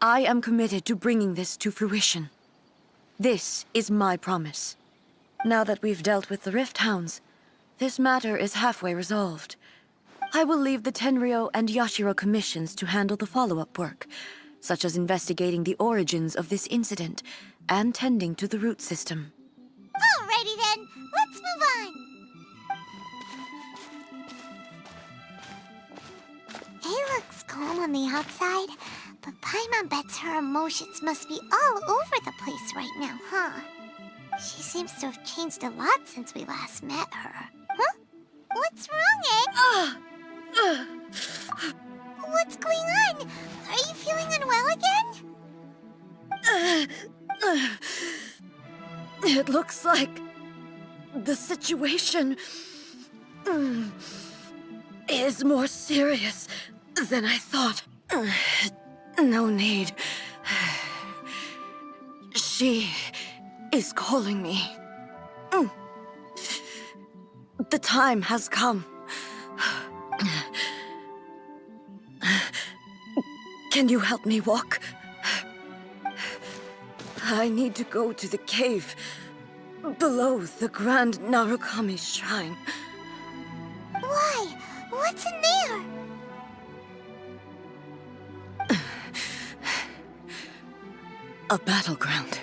I am committed to bringing this to fruition. This is my promise. Now that we've dealt with the Rift Hounds, this matter is halfway resolved. I will leave the Tenryo and Yashiro commissions to handle the follow-up work, such as investigating the origins of this incident and tending to the root system. Alrighty then, let's move on. It looks calm on the outside, but Paimon bets her emotions must be all over the place right now, huh? She seems to have changed a lot since we last met her. Huh? What's wrong, Ed? What's going on? Are you feeling unwell again? It looks like the situation is is more serious than I thought. No need. She is calling me. The time has come. Can you help me walk? I need to go to the cave below the Grand Narukami Shrine. Why? What's in there? A battleground.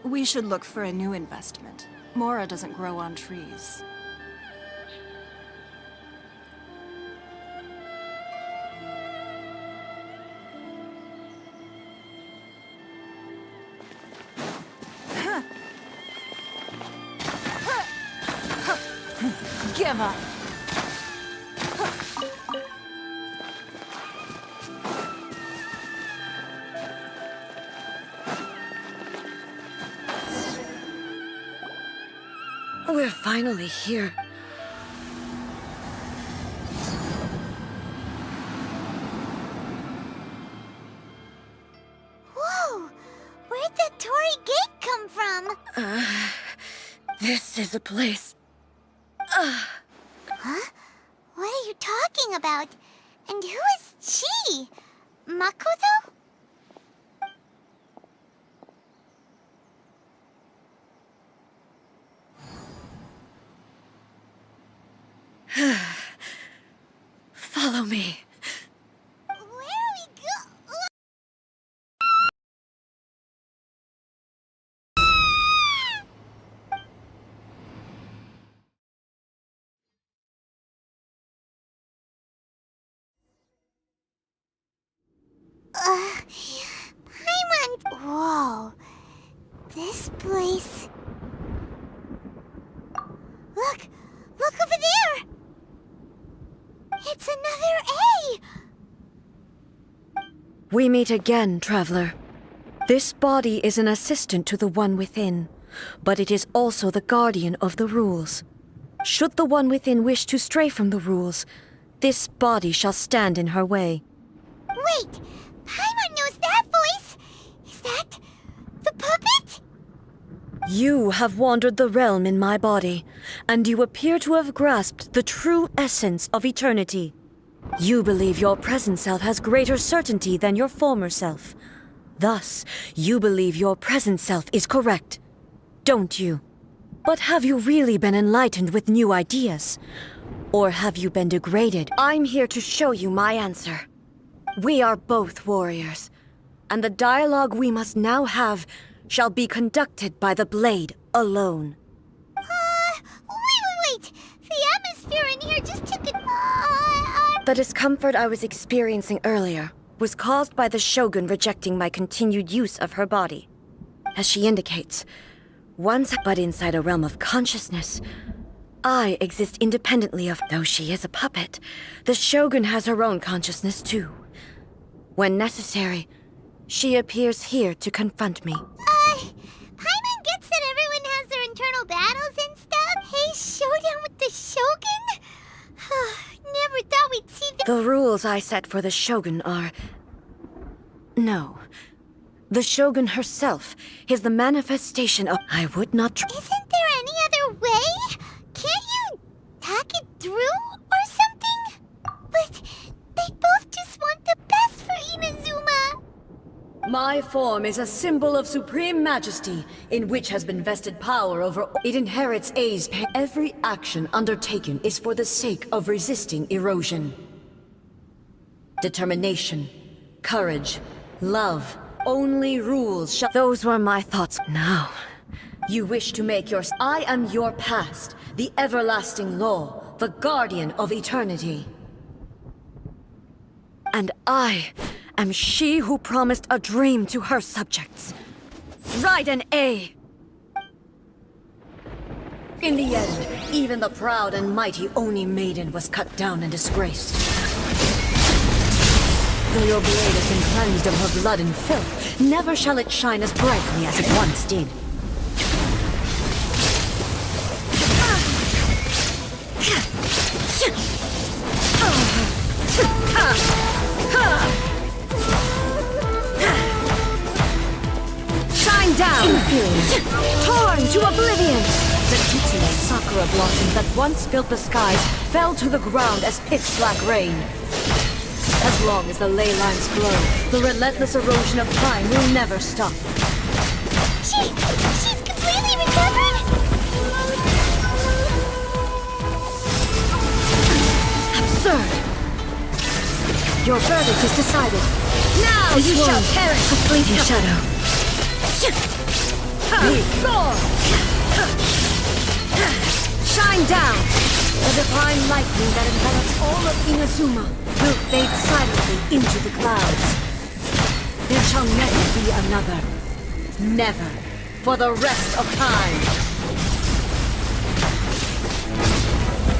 We should look for a new investment. Mora doesn't grow on trees. Give up! We're finally here. Whoa! Where'd the Torii Gate come from? This is a place. Huh? What are you talking about? And who is she? Makoto? Follow me. Where are we go? Paimon. Whoa. This place. Look! Look over there! It's another A! We meet again, traveler. This body is an assistant to the One Within, but it is also the guardian of the rules. Should the One Within wish to stray from the rules, this body shall stand in her way. Wait! Paimon knows that voice! Is that the puppet? You have wandered the realm in my body, and you appear to have grasped the true essence of eternity. You believe your present self has greater certainty than your former self. Thus, you believe your present self is correct, don't you? But have you really been enlightened with new ideas? Or have you been degraded? I'm here to show you my answer. We are both warriors, and the dialogue we must now have shall be conducted by the blade alone. Wait! The atmosphere in here just took a... The discomfort I was experiencing earlier was caused by the Shogun rejecting my continued use of her body. As she indicates, once but inside a realm of consciousness, I exist independently of... Though she is a puppet, the Shogun has her own consciousness too. When necessary, she appears here to confront me. Paimon gets that everyone has their internal battles and stuff. Hey, showdown with the Shogun? Never thought we'd see the... The rules I set for the Shogun are... No. The Shogun herself is the manifestation of... I would not... Isn't there any other way? Can't you talk it through or something? But they both just want the best for Inazuma. My form is a symbol of supreme majesty, in which has been vested power over... It inherits A's pain. Every action undertaken is for the sake of resisting erosion. Determination, courage, love, only rules shall... Those were my thoughts. Now, you wish to make your... I am your past, the everlasting law, the guardian of eternity. And I am she who promised a dream to her subjects. Raiden A. In the end, even the proud and mighty Oni maiden was cut down and disgraced. Though your blade has been cleansed of her blood and filth, never shall it shine as brightly as it once did. Shine down! Inferior. Torn to oblivion! The Kitsune sakura blossoms that once filled the skies fell to the ground as pitch-black rain. As long as the ley lines glow, the relentless erosion of time will never stop. She's completely recovered? Absurd! Your verdict is decided. Now you shall perish! A fleeting shadow. Shine down! The divine lightning that envelops all of Inazuma will fade silently into the clouds. There shall never be another. Never. For the rest of time.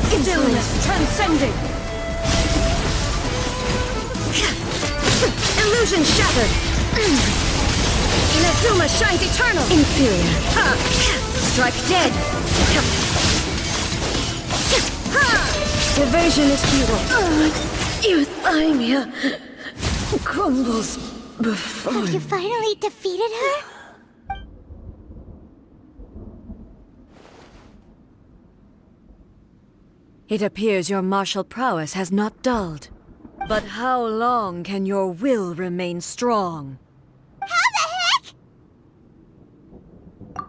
Stillness transcending! Illusion shattered! Inazuma shines eternal! Inferior. Strike dead! Evasion is futile. Euthymia crumbles before... Have you finally defeated her? It appears your martial prowess has not dulled. But how long can your will remain strong? How the heck?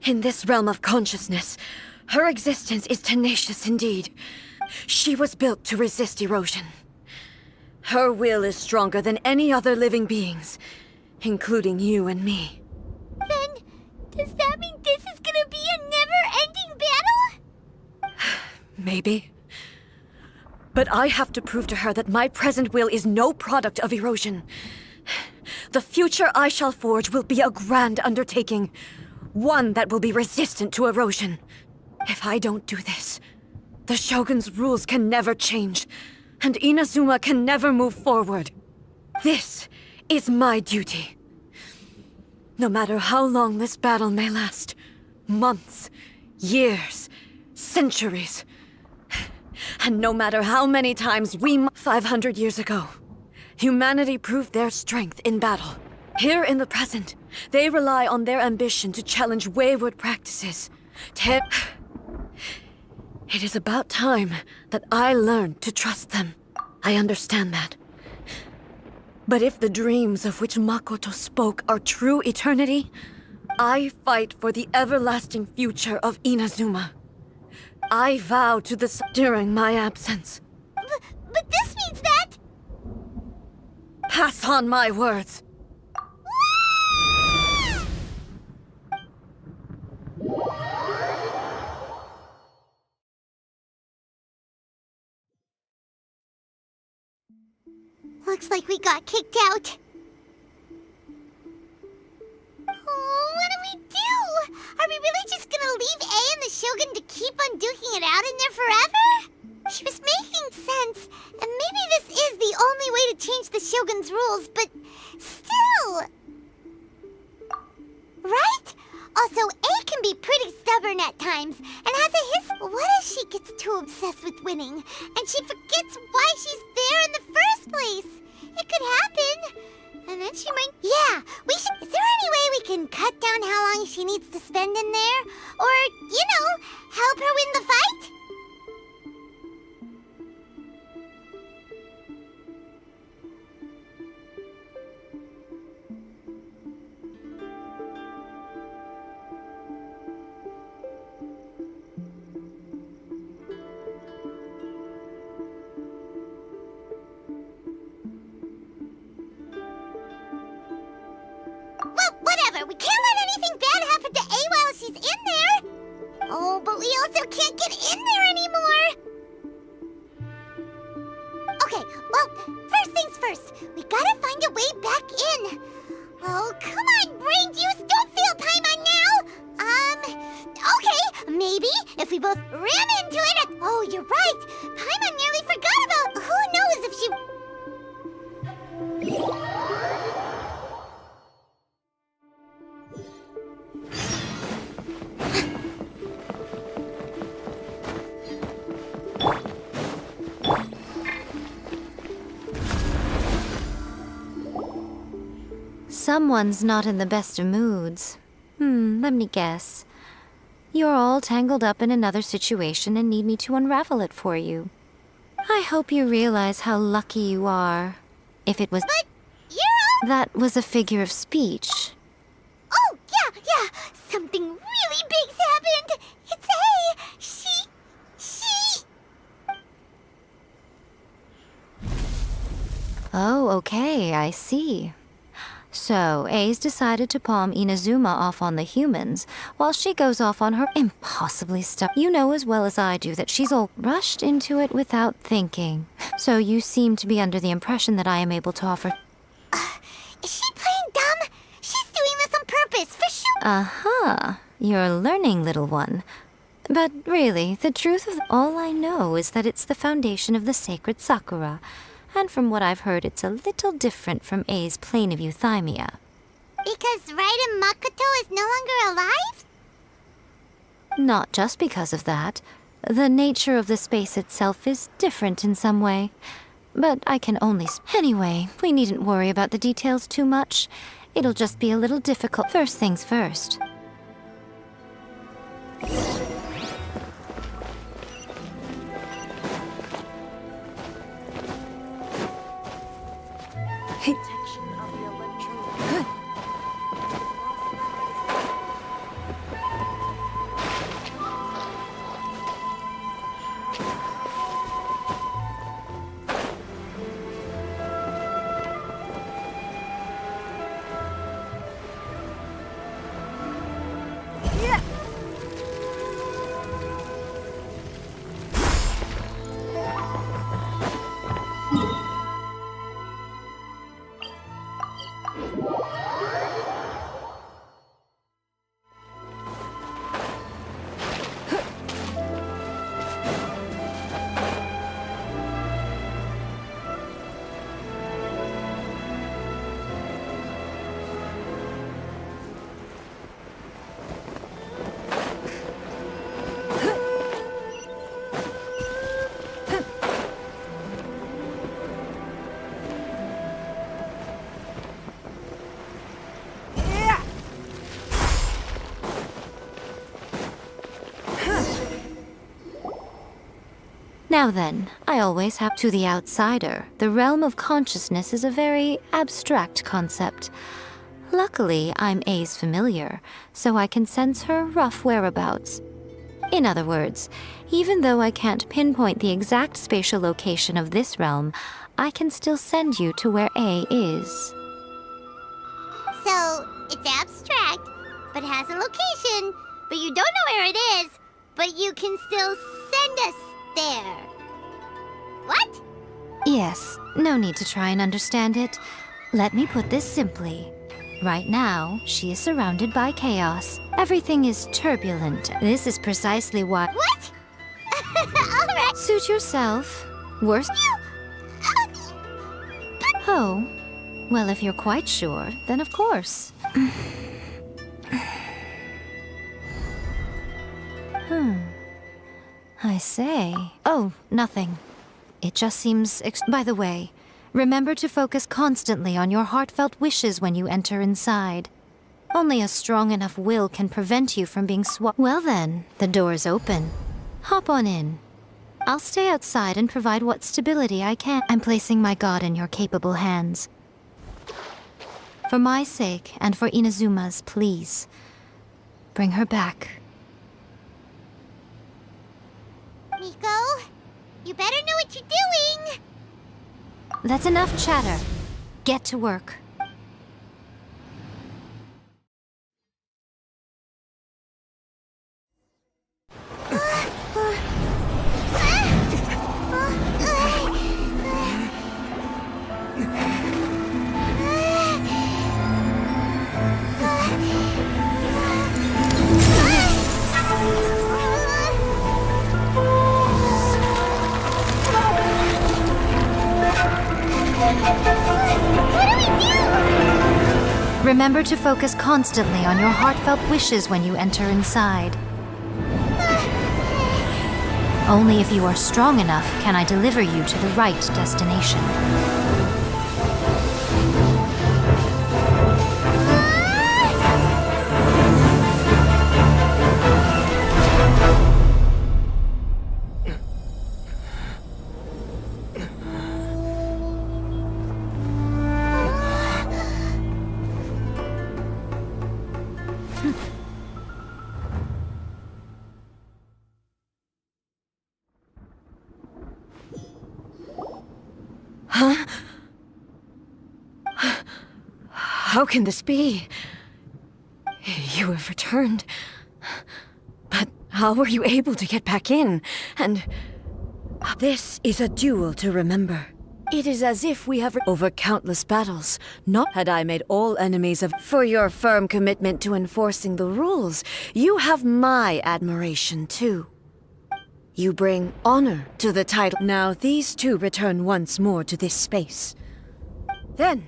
In this realm of consciousness, her existence is tenacious indeed. She was built to resist erosion. Her will is stronger than any other living being's, including you and me. Then, does that mean this is gonna be a never-ending battle? Maybe. But I have to prove to her that my present will is no product of erosion. The future I shall forge will be a grand undertaking. One that will be resistant to erosion. If I don't do this, the Shogun's rules can never change, and Inazuma can never move forward. This is my duty. No matter how long this battle may last, months, years, centuries, and no matter how many times 500 years ago, humanity proved their strength in battle. Here in the present, they rely on their ambition to challenge wayward practices. It is about time that I learned to trust them. I understand that. But if the dreams of which Makoto spoke are true eternity, I fight for the everlasting future of Inazuma. I vow to this during my absence. But this means that... Pass on my words. Looks like we got kicked out. Oh, what do we do? Are we really just gonna leave A and the Shogun to keep on duking it out in there forever? She was making sense, and maybe this is the only way to change the Shogun's rules, but still... Right? Also, A can be pretty stubborn at times, and has a What if she gets too obsessed with winning, and she forgets why she's there in the first place? It could happen. And then she might... Yeah, we should... Is there any way we can cut down how long she needs to spend in there? Or, you know, help her win the fight? We can't let anything bad happen to A while she's in there! Oh, but we also can't get in there anymore! Okay, well, first things first. We gotta find a way back in. Oh, come on, brain juice, don't feel Paimon now! Okay, maybe if we both ran into it at... Oh, you're right! Paimon nearly forgot about... Who knows if she... Someone's not in the best of moods. Let me guess. You're all tangled up in another situation and need me to unravel it for you. I hope you realize how lucky you are. If it was... But you're... That was a figure of speech. Oh, yeah. Something really big's happened. It's A. She... Oh, okay, I see. So, A's decided to palm Inazuma off on the humans, while she goes off on her impossibly stuff. You know as well as I do that she's all rushed into it without thinking. So you seem to be under the impression that I am able to offer... Is she playing dumb? She's doing this on purpose, for sure. Uh-huh. You're learning, little one. But really, the truth of all I know is that it's the foundation of the sacred Sakura. And from what I've heard, it's a little different from A's plane of euthymia. Because Raiden Makoto is no longer alive? Not just because of that. The nature of the space itself is different in some way. But I can only... Anyway, we needn't worry about the details too much. It'll just be a little difficult. First things first. Now then, I always have to the outsider. The realm of consciousness is a very abstract concept. Luckily, I'm A's familiar, so I can sense her rough whereabouts. In other words, even though I can't pinpoint the exact spatial location of this realm, I can still send you to where A is. So, it's abstract, but has a location, but you don't know where it is, but you can still send us there. What? Yes, no need to try and understand it. Let me put this simply. Right now, she is surrounded by chaos. Everything is turbulent. This is precisely why. What? Alright. Suit yourself. Worst. Oh. Well, if you're quite sure, then of course. I say. Oh, nothing. It just seems. By the way, remember to focus constantly on your heartfelt wishes when you enter inside. Only a strong enough will can prevent you from being Well then, the door's open. Hop on in. I'll stay outside and provide what stability I can. I'm placing my god in your capable hands. For my sake, and for Inazuma's, please. Bring her back. Miko, you better know what you're doing! That's enough chatter. Get to work. Remember to focus constantly on your heartfelt wishes when you enter inside. Only if you are strong enough can I deliver you to the right destination. Huh? How can this be? You have returned. But how were you able to get back in? And this is a duel to remember. It is as if we have over countless battles. Not had I made all enemies of. For your firm commitment to enforcing the rules, you have my admiration too. You bring honor to the title. Now these two return once more to this space. Then,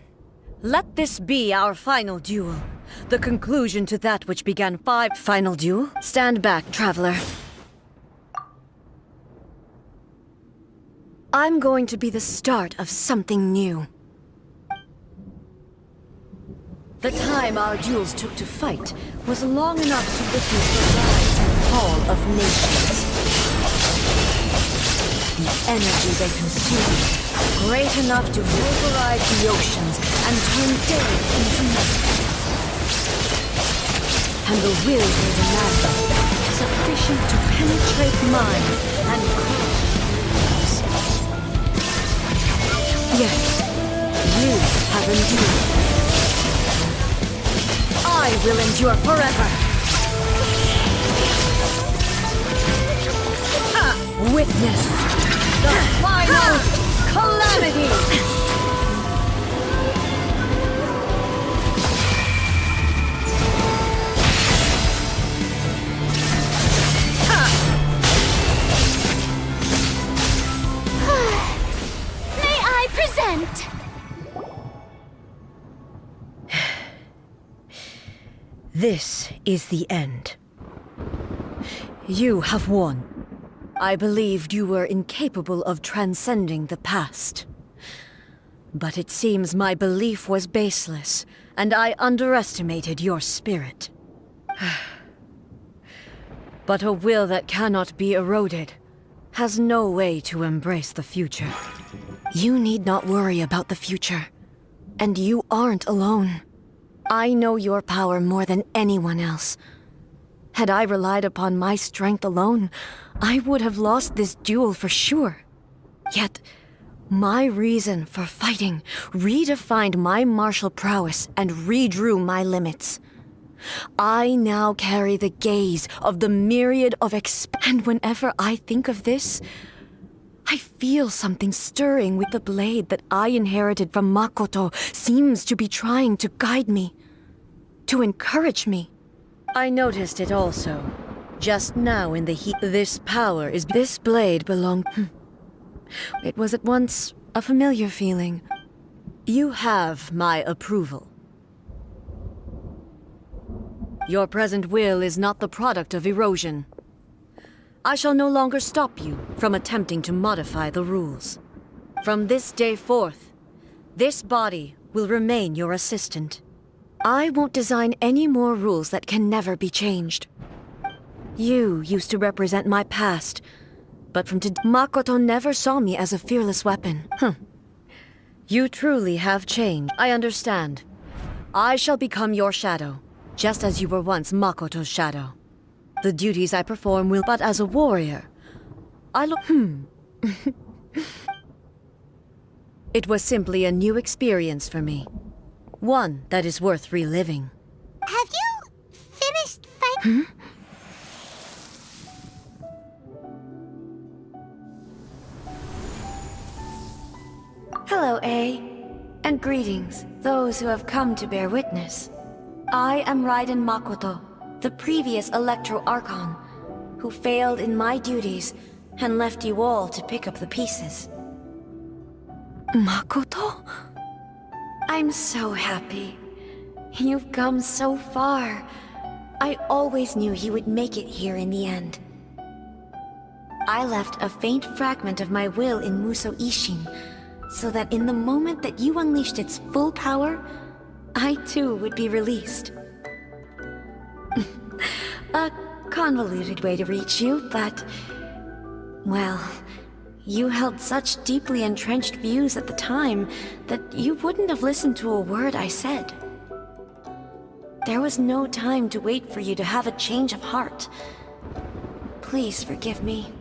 let this be our final duel. The conclusion to that which began Final duel? Stand back, traveler. I'm going to be the start of something new. The time our duels took to fight was long enough to witness the rise and fall of nations. The energy they consume, great enough to pulverize the oceans and turn day into night. And the will they demanded, sufficient to penetrate minds and crush lives. Yet, you have endured. I will endure forever. Witness the final calamity! May I present? This is the end. You have won. I believed you were incapable of transcending the past. But it seems my belief was baseless, and I underestimated your spirit. But a will that cannot be eroded has no way to embrace the future. You need not worry about the future, and you aren't alone. I know your power more than anyone else. Had I relied upon my strength alone, I would have lost this duel for sure. Yet, my reason for fighting redefined my martial prowess and redrew my limits. I now carry the gaze of the myriad of and whenever I think of this, I feel something stirring with the blade that I inherited from Makoto seems to be trying to guide me. to encourage me. I noticed it also. Just now in the heat, this power is... This blade belonged... It was at once a familiar feeling. You have my approval. Your present will is not the product of erosion. I shall no longer stop you from attempting to modify the rules. From this day forth, this body will remain your assistant. I won't design any more rules that can never be changed. You used to represent my past, but from today, Makoto never saw me as a fearless weapon. You truly have changed. I understand. I shall become your shadow, just as you were once Makoto's shadow. The duties I perform will... But as a warrior, I look... It was simply a new experience for me. One that is worth reliving. Have you finished fighting? Hello, A. And greetings, those who have come to bear witness. I am Raiden Makoto, the previous Electro Archon, who failed in my duties and left you all to pick up the pieces. Makoto? I'm so happy. You've come so far. I always knew you would make it here in the end. I left a faint fragment of my will in Muso Ishin, so that in the moment that you unleashed its full power, I too would be released. A convoluted way to reach you, but... well, you held such deeply entrenched views at the time that you wouldn't have listened to a word I said. There was no time to wait for you to have a change of heart. Please forgive me.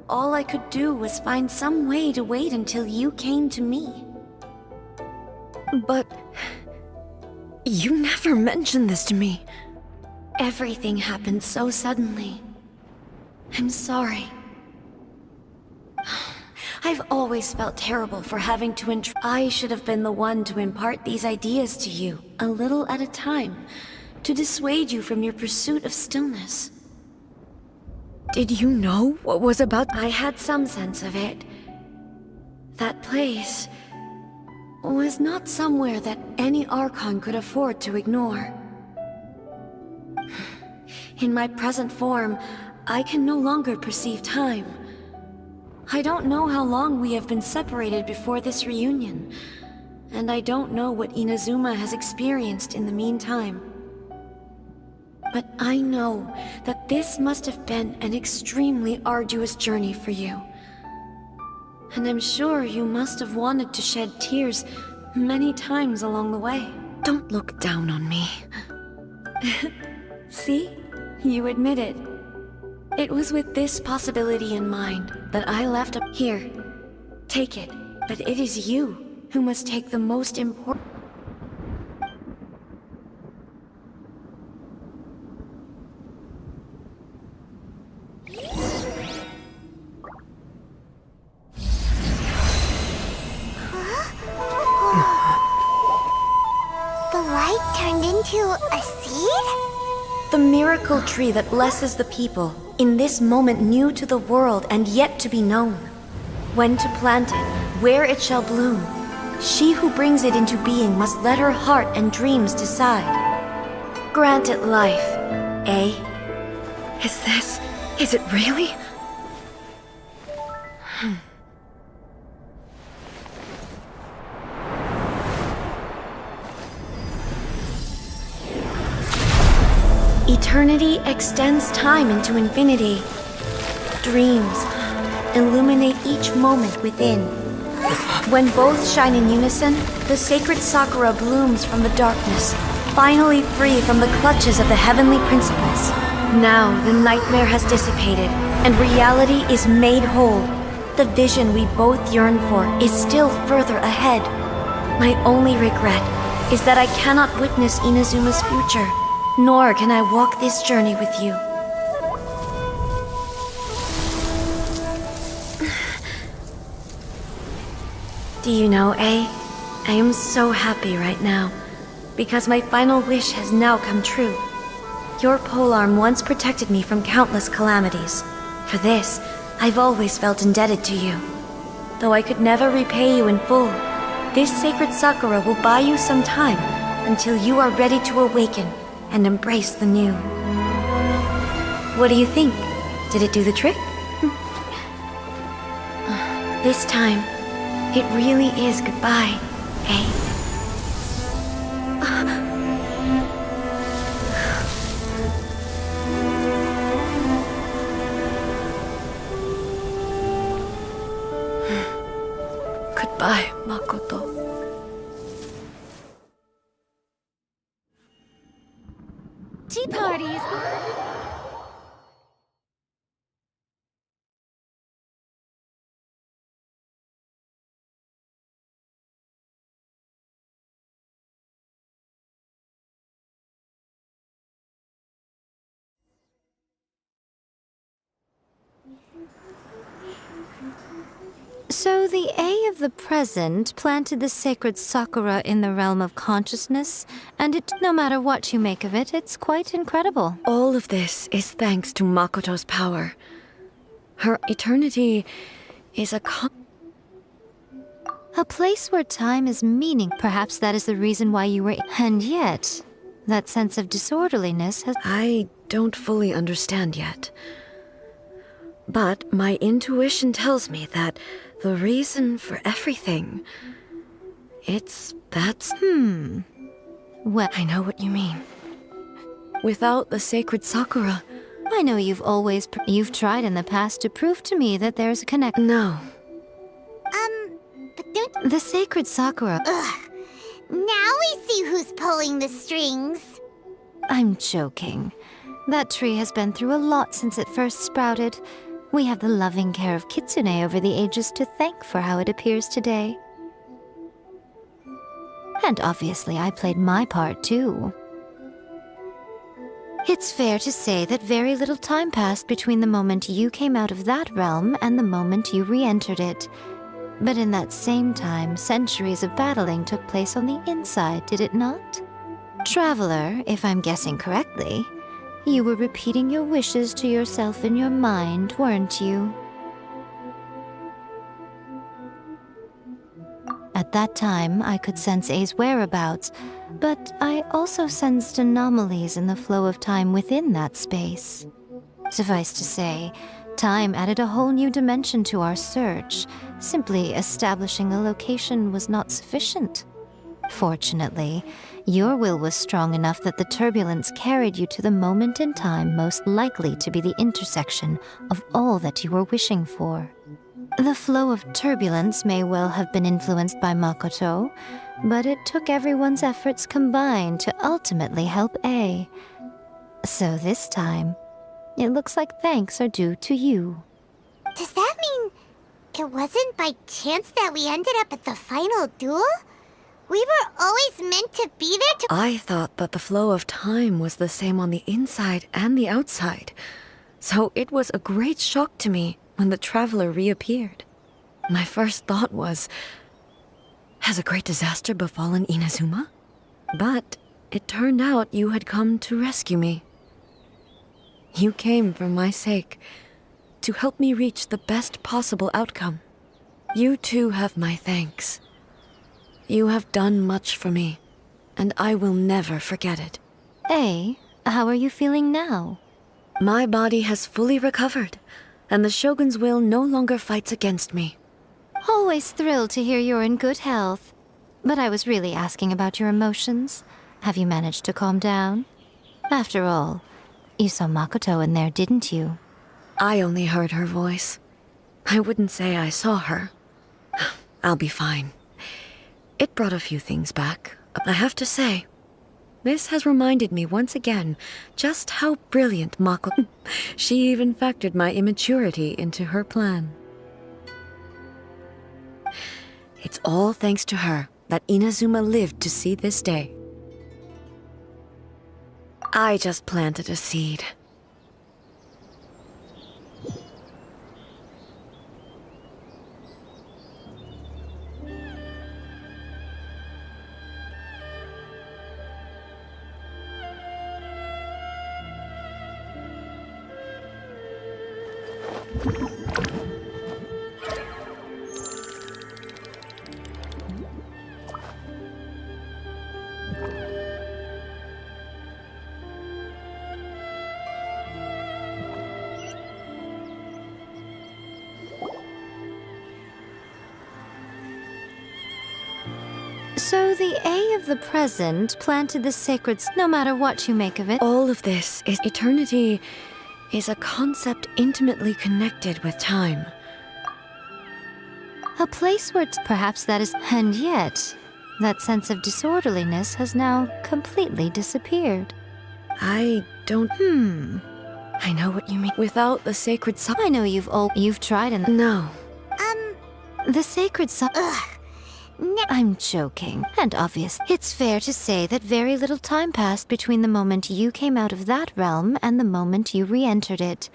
All I could do was find some way to wait until you came to me. But... you never mentioned this to me. Everything happened so suddenly. I'm sorry. I've always felt terrible for having to I should have been the one to impart these ideas to you, a little at a time, to dissuade you from your pursuit of stillness. Did you know what was about? I had some sense of it. That place was not somewhere that any Archon could afford to ignore. In my present form, I can no longer perceive time. I don't know how long we have been separated before this reunion, and I don't know what Inazuma has experienced in the meantime. But I know that this must have been an extremely arduous journey for you. And I'm sure you must have wanted to shed tears many times along the way. Don't look down on me. See? You admit it. It was with this possibility in mind that I left up here. Take it, but it is you who must take the most important... The light turned into a seed? The miracle tree that blesses the people, in this moment new to the world and yet to be known. When to plant it, where it shall bloom. She who brings it into being must let her heart and dreams decide. Grant it life, eh? Is it really? Eternity extends time into infinity. Dreams illuminate each moment within. When both shine in unison, the sacred Sakura blooms from the darkness, finally free from the clutches of the heavenly principles. Now the nightmare has dissipated, and reality is made whole. The vision we both yearn for is still further ahead. My only regret is that I cannot witness Inazuma's future. Nor can I walk this journey with you. Do you know, A? I am so happy right now, because my final wish has now come true. Your polearm once protected me from countless calamities. For this, I've always felt indebted to you. Though I could never repay you in full, this sacred sakura will buy you some time until you are ready to awaken and embrace the new. What do you think? Did it do the trick? This time, it really is goodbye, eh? Goodbye, Makoto. Tea parties. So the A of the present planted the sacred sakura in the realm of consciousness, and no matter what you make of it, it's quite incredible. All of this is thanks to Makoto's power. Her eternity is a place where time is meaning. Perhaps that is the reason why you were... And yet, that sense of disorderliness has... I don't fully understand yet. But my intuition tells me that the reason for everything... that's... Well, I know what you mean. Without the sacred sakura... I know you've tried in the past to prove to me that there's a connection. No. But don't... The sacred sakura... Ugh. Now we see who's pulling the strings. I'm joking. That tree has been through a lot since it first sprouted. We have the loving care of Kitsune over the ages to thank for how it appears today. And obviously I played my part too. It's fair to say that very little time passed between the moment you came out of that realm and the moment you re-entered it. But in that same time, centuries of battling took place on the inside, did it not? Traveler, if I'm guessing correctly, you were repeating your wishes to yourself in your mind, weren't you? At that time, I could sense A's whereabouts, but I also sensed anomalies in the flow of time within that space. Suffice to say, time added a whole new dimension to our search. Simply establishing a location was not sufficient. Fortunately, your will was strong enough that the turbulence carried you to the moment in time most likely to be the intersection of all that you were wishing for. The flow of turbulence may well have been influenced by Makoto, but it took everyone's efforts combined to ultimately help A. So this time, it looks like thanks are due to you. Does that mean it wasn't by chance that we ended up at the final duel? We were always meant to be there to... I thought that the flow of time was the same on the inside and the outside. So it was a great shock to me when the traveler reappeared. My first thought was, has a great disaster befallen Inazuma? But it turned out you had come to rescue me. You came for my sake, to help me reach the best possible outcome. You too have my thanks. You have done much for me, and I will never forget it. A, how are you feeling now? My body has fully recovered, and the Shogun's will no longer fights against me. Always thrilled to hear you're in good health. But I was really asking about your emotions. Have you managed to calm down? After all, you saw Makoto in there, didn't you? I only heard her voice. I wouldn't say I saw her. I'll be fine. It brought a few things back. I have to say, this has reminded me once again just how brilliant Makoto... She even factored my immaturity into her plan. It's all thanks to her that Inazuma lived to see this day. I just planted a seed. So the A of the present planted the sacred no matter what you make of it. All of this is eternity is a concept intimately connected with time. A place where perhaps that is, and yet, that sense of disorderliness has now completely disappeared. I don't. I know what you mean. Without the sacred I know you've tried and No. the sacred I'm joking. And obvious. It's fair to say that very little time passed between the moment you came out of that realm and the moment you re-entered it.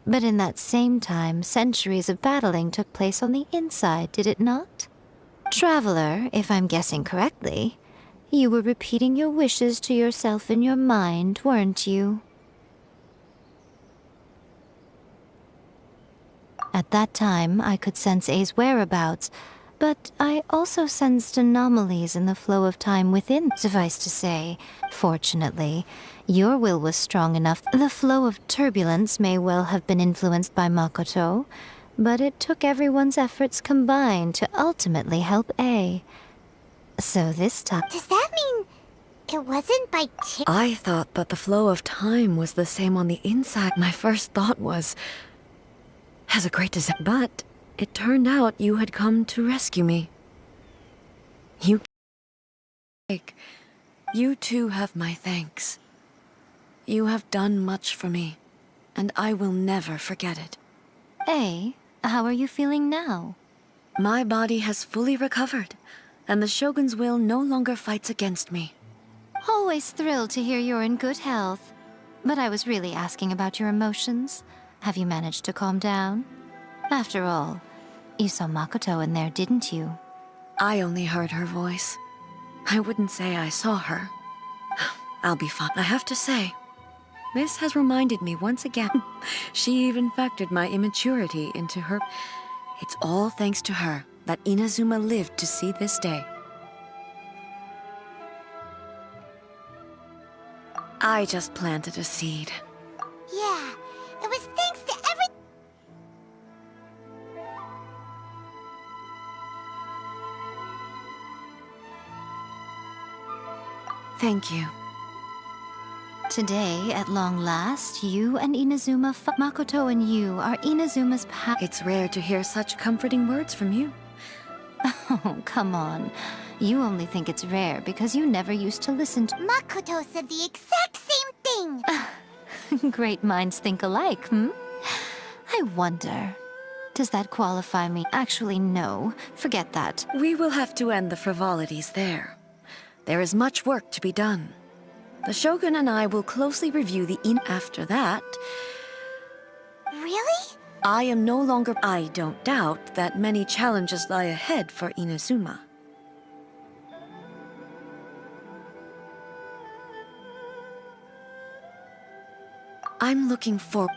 But in that same time, centuries of battling took place on the inside, did it not? Traveler, if I'm guessing correctly, you were repeating your wishes to yourself in your mind, weren't you? At that time, I could sense A's whereabouts, but I also sensed anomalies in the flow of time within. Suffice to say, fortunately, your will was strong enough. The flow of turbulence may well have been influenced by Makoto, but it took everyone's efforts combined to ultimately help A. So this time... Does that mean it wasn't by chance? I thought that the flow of time was the same on the inside. My first thought was, has a great desire. But it turned out you had come to rescue me. You too have my thanks. You have done much for me, and I will never forget it. A, how are you feeling now? My body has fully recovered, and the Shogun's will no longer fights against me. Always thrilled to hear you're in good health. But I was really asking about your emotions. Have you managed to calm down? After all, you saw Makoto in there, didn't you? I only heard her voice. I wouldn't say I saw her. I'll be fine. I have to say, this has reminded me once again. She even factored my immaturity into her. It's all thanks to her that Inazuma lived to see this day. I just planted a seed. Yeah, it was thanks to Thank you. Today, at long last, you and Inazuma Makoto and you are Inazuma's It's rare to hear such comforting words from you. Oh, come on. You only think it's rare because you never used to listen to... Makoto said the exact same thing! Great minds think alike, hmm? I wonder... Does that qualify me? Actually, no. Forget that. We will have to end the frivolities there. There is much work to be done. The Shogun and I will closely review the after that. Really? I don't doubt that many challenges lie ahead for Inazuma. I'm looking for...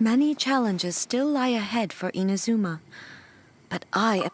Many challenges still lie ahead for Inazuma, but I am...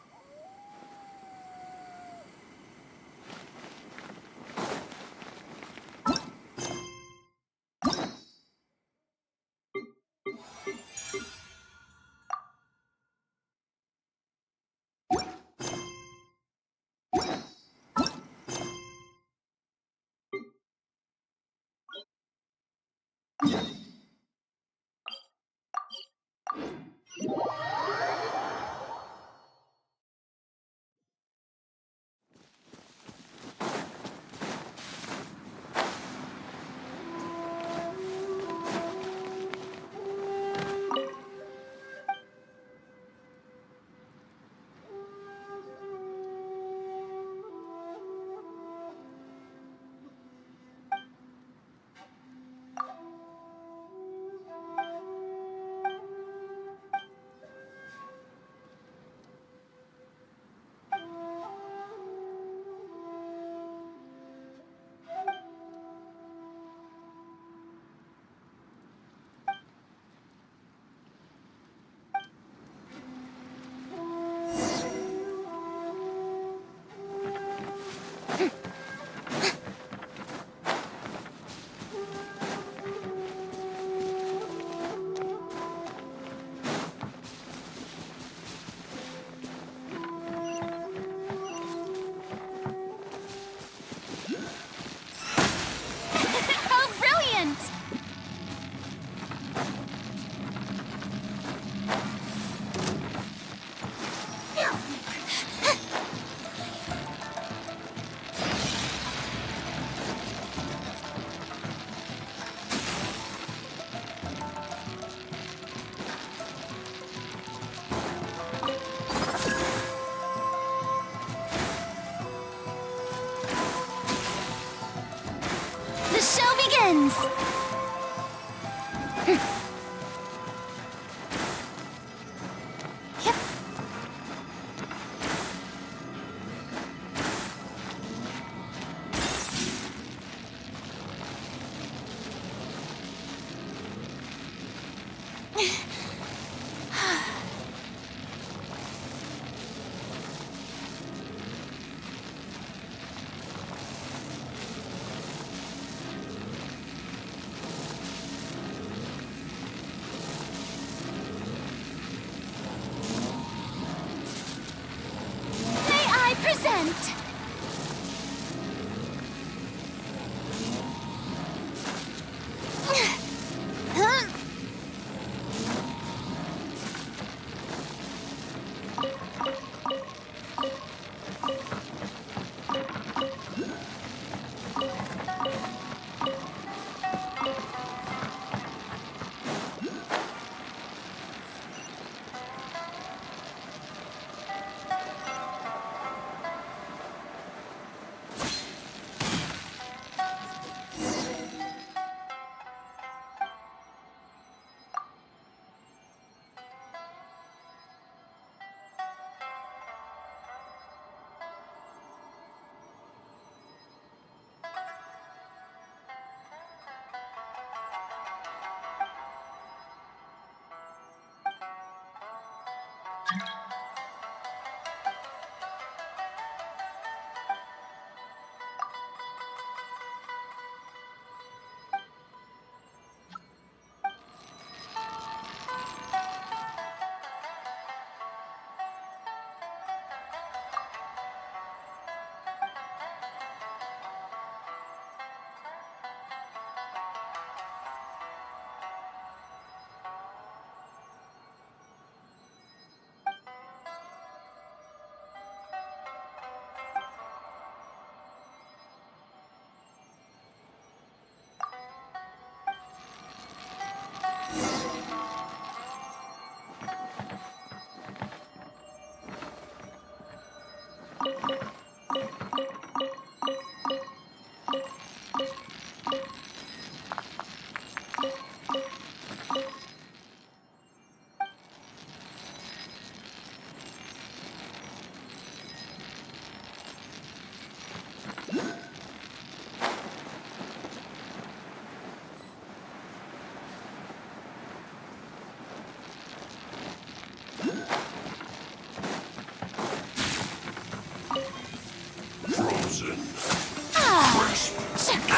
May I present?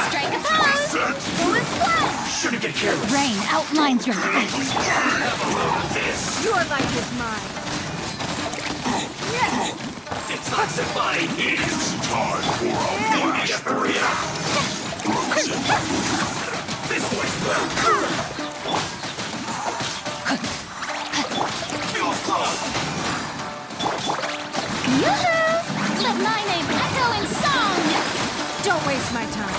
Strike a pose! Full and splash! Shouldn't get careless. Rain outlines your fate. Your life is mine. Detoxifying heat. It's time for a flash for ya. This way's better. Feels close. Yoo-hoo! Let my name echo in song! Don't waste my time.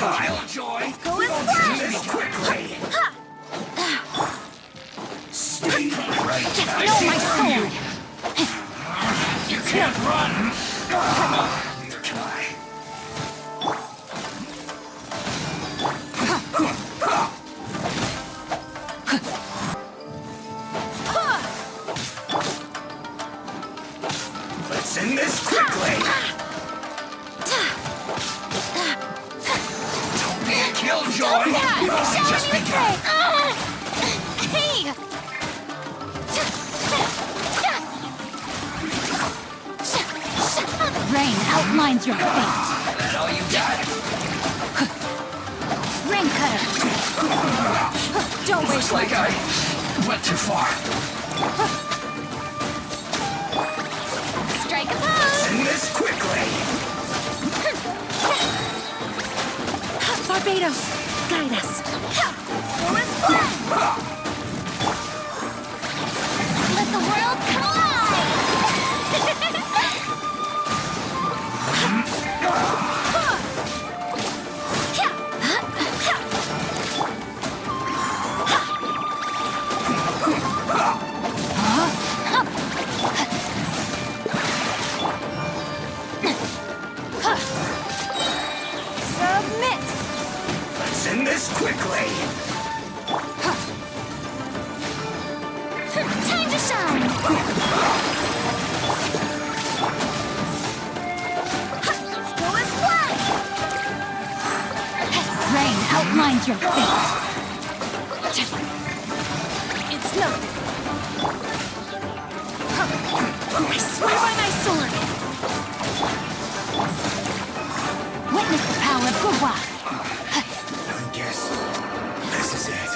Kyle Joy! Go and splash! Quickly! Stay right No, my sword! You can't run! Neither can I. Let's end this quickly! Don't be a killjoy! We've only just begun! Hey! Rain outlines your fate. That all you got? Rain cutter. Don't Looks waste like I went too far. strike a pose. End this quickly! Barbados, guide us. Let the world collide. Submit. Let's end this quickly! Time to shine. Go and splash. Rain outlines your fate. It's nothing. I swear by my sword. Witness the power of Gua. I guess this is it.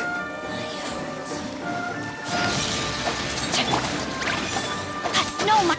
No, my...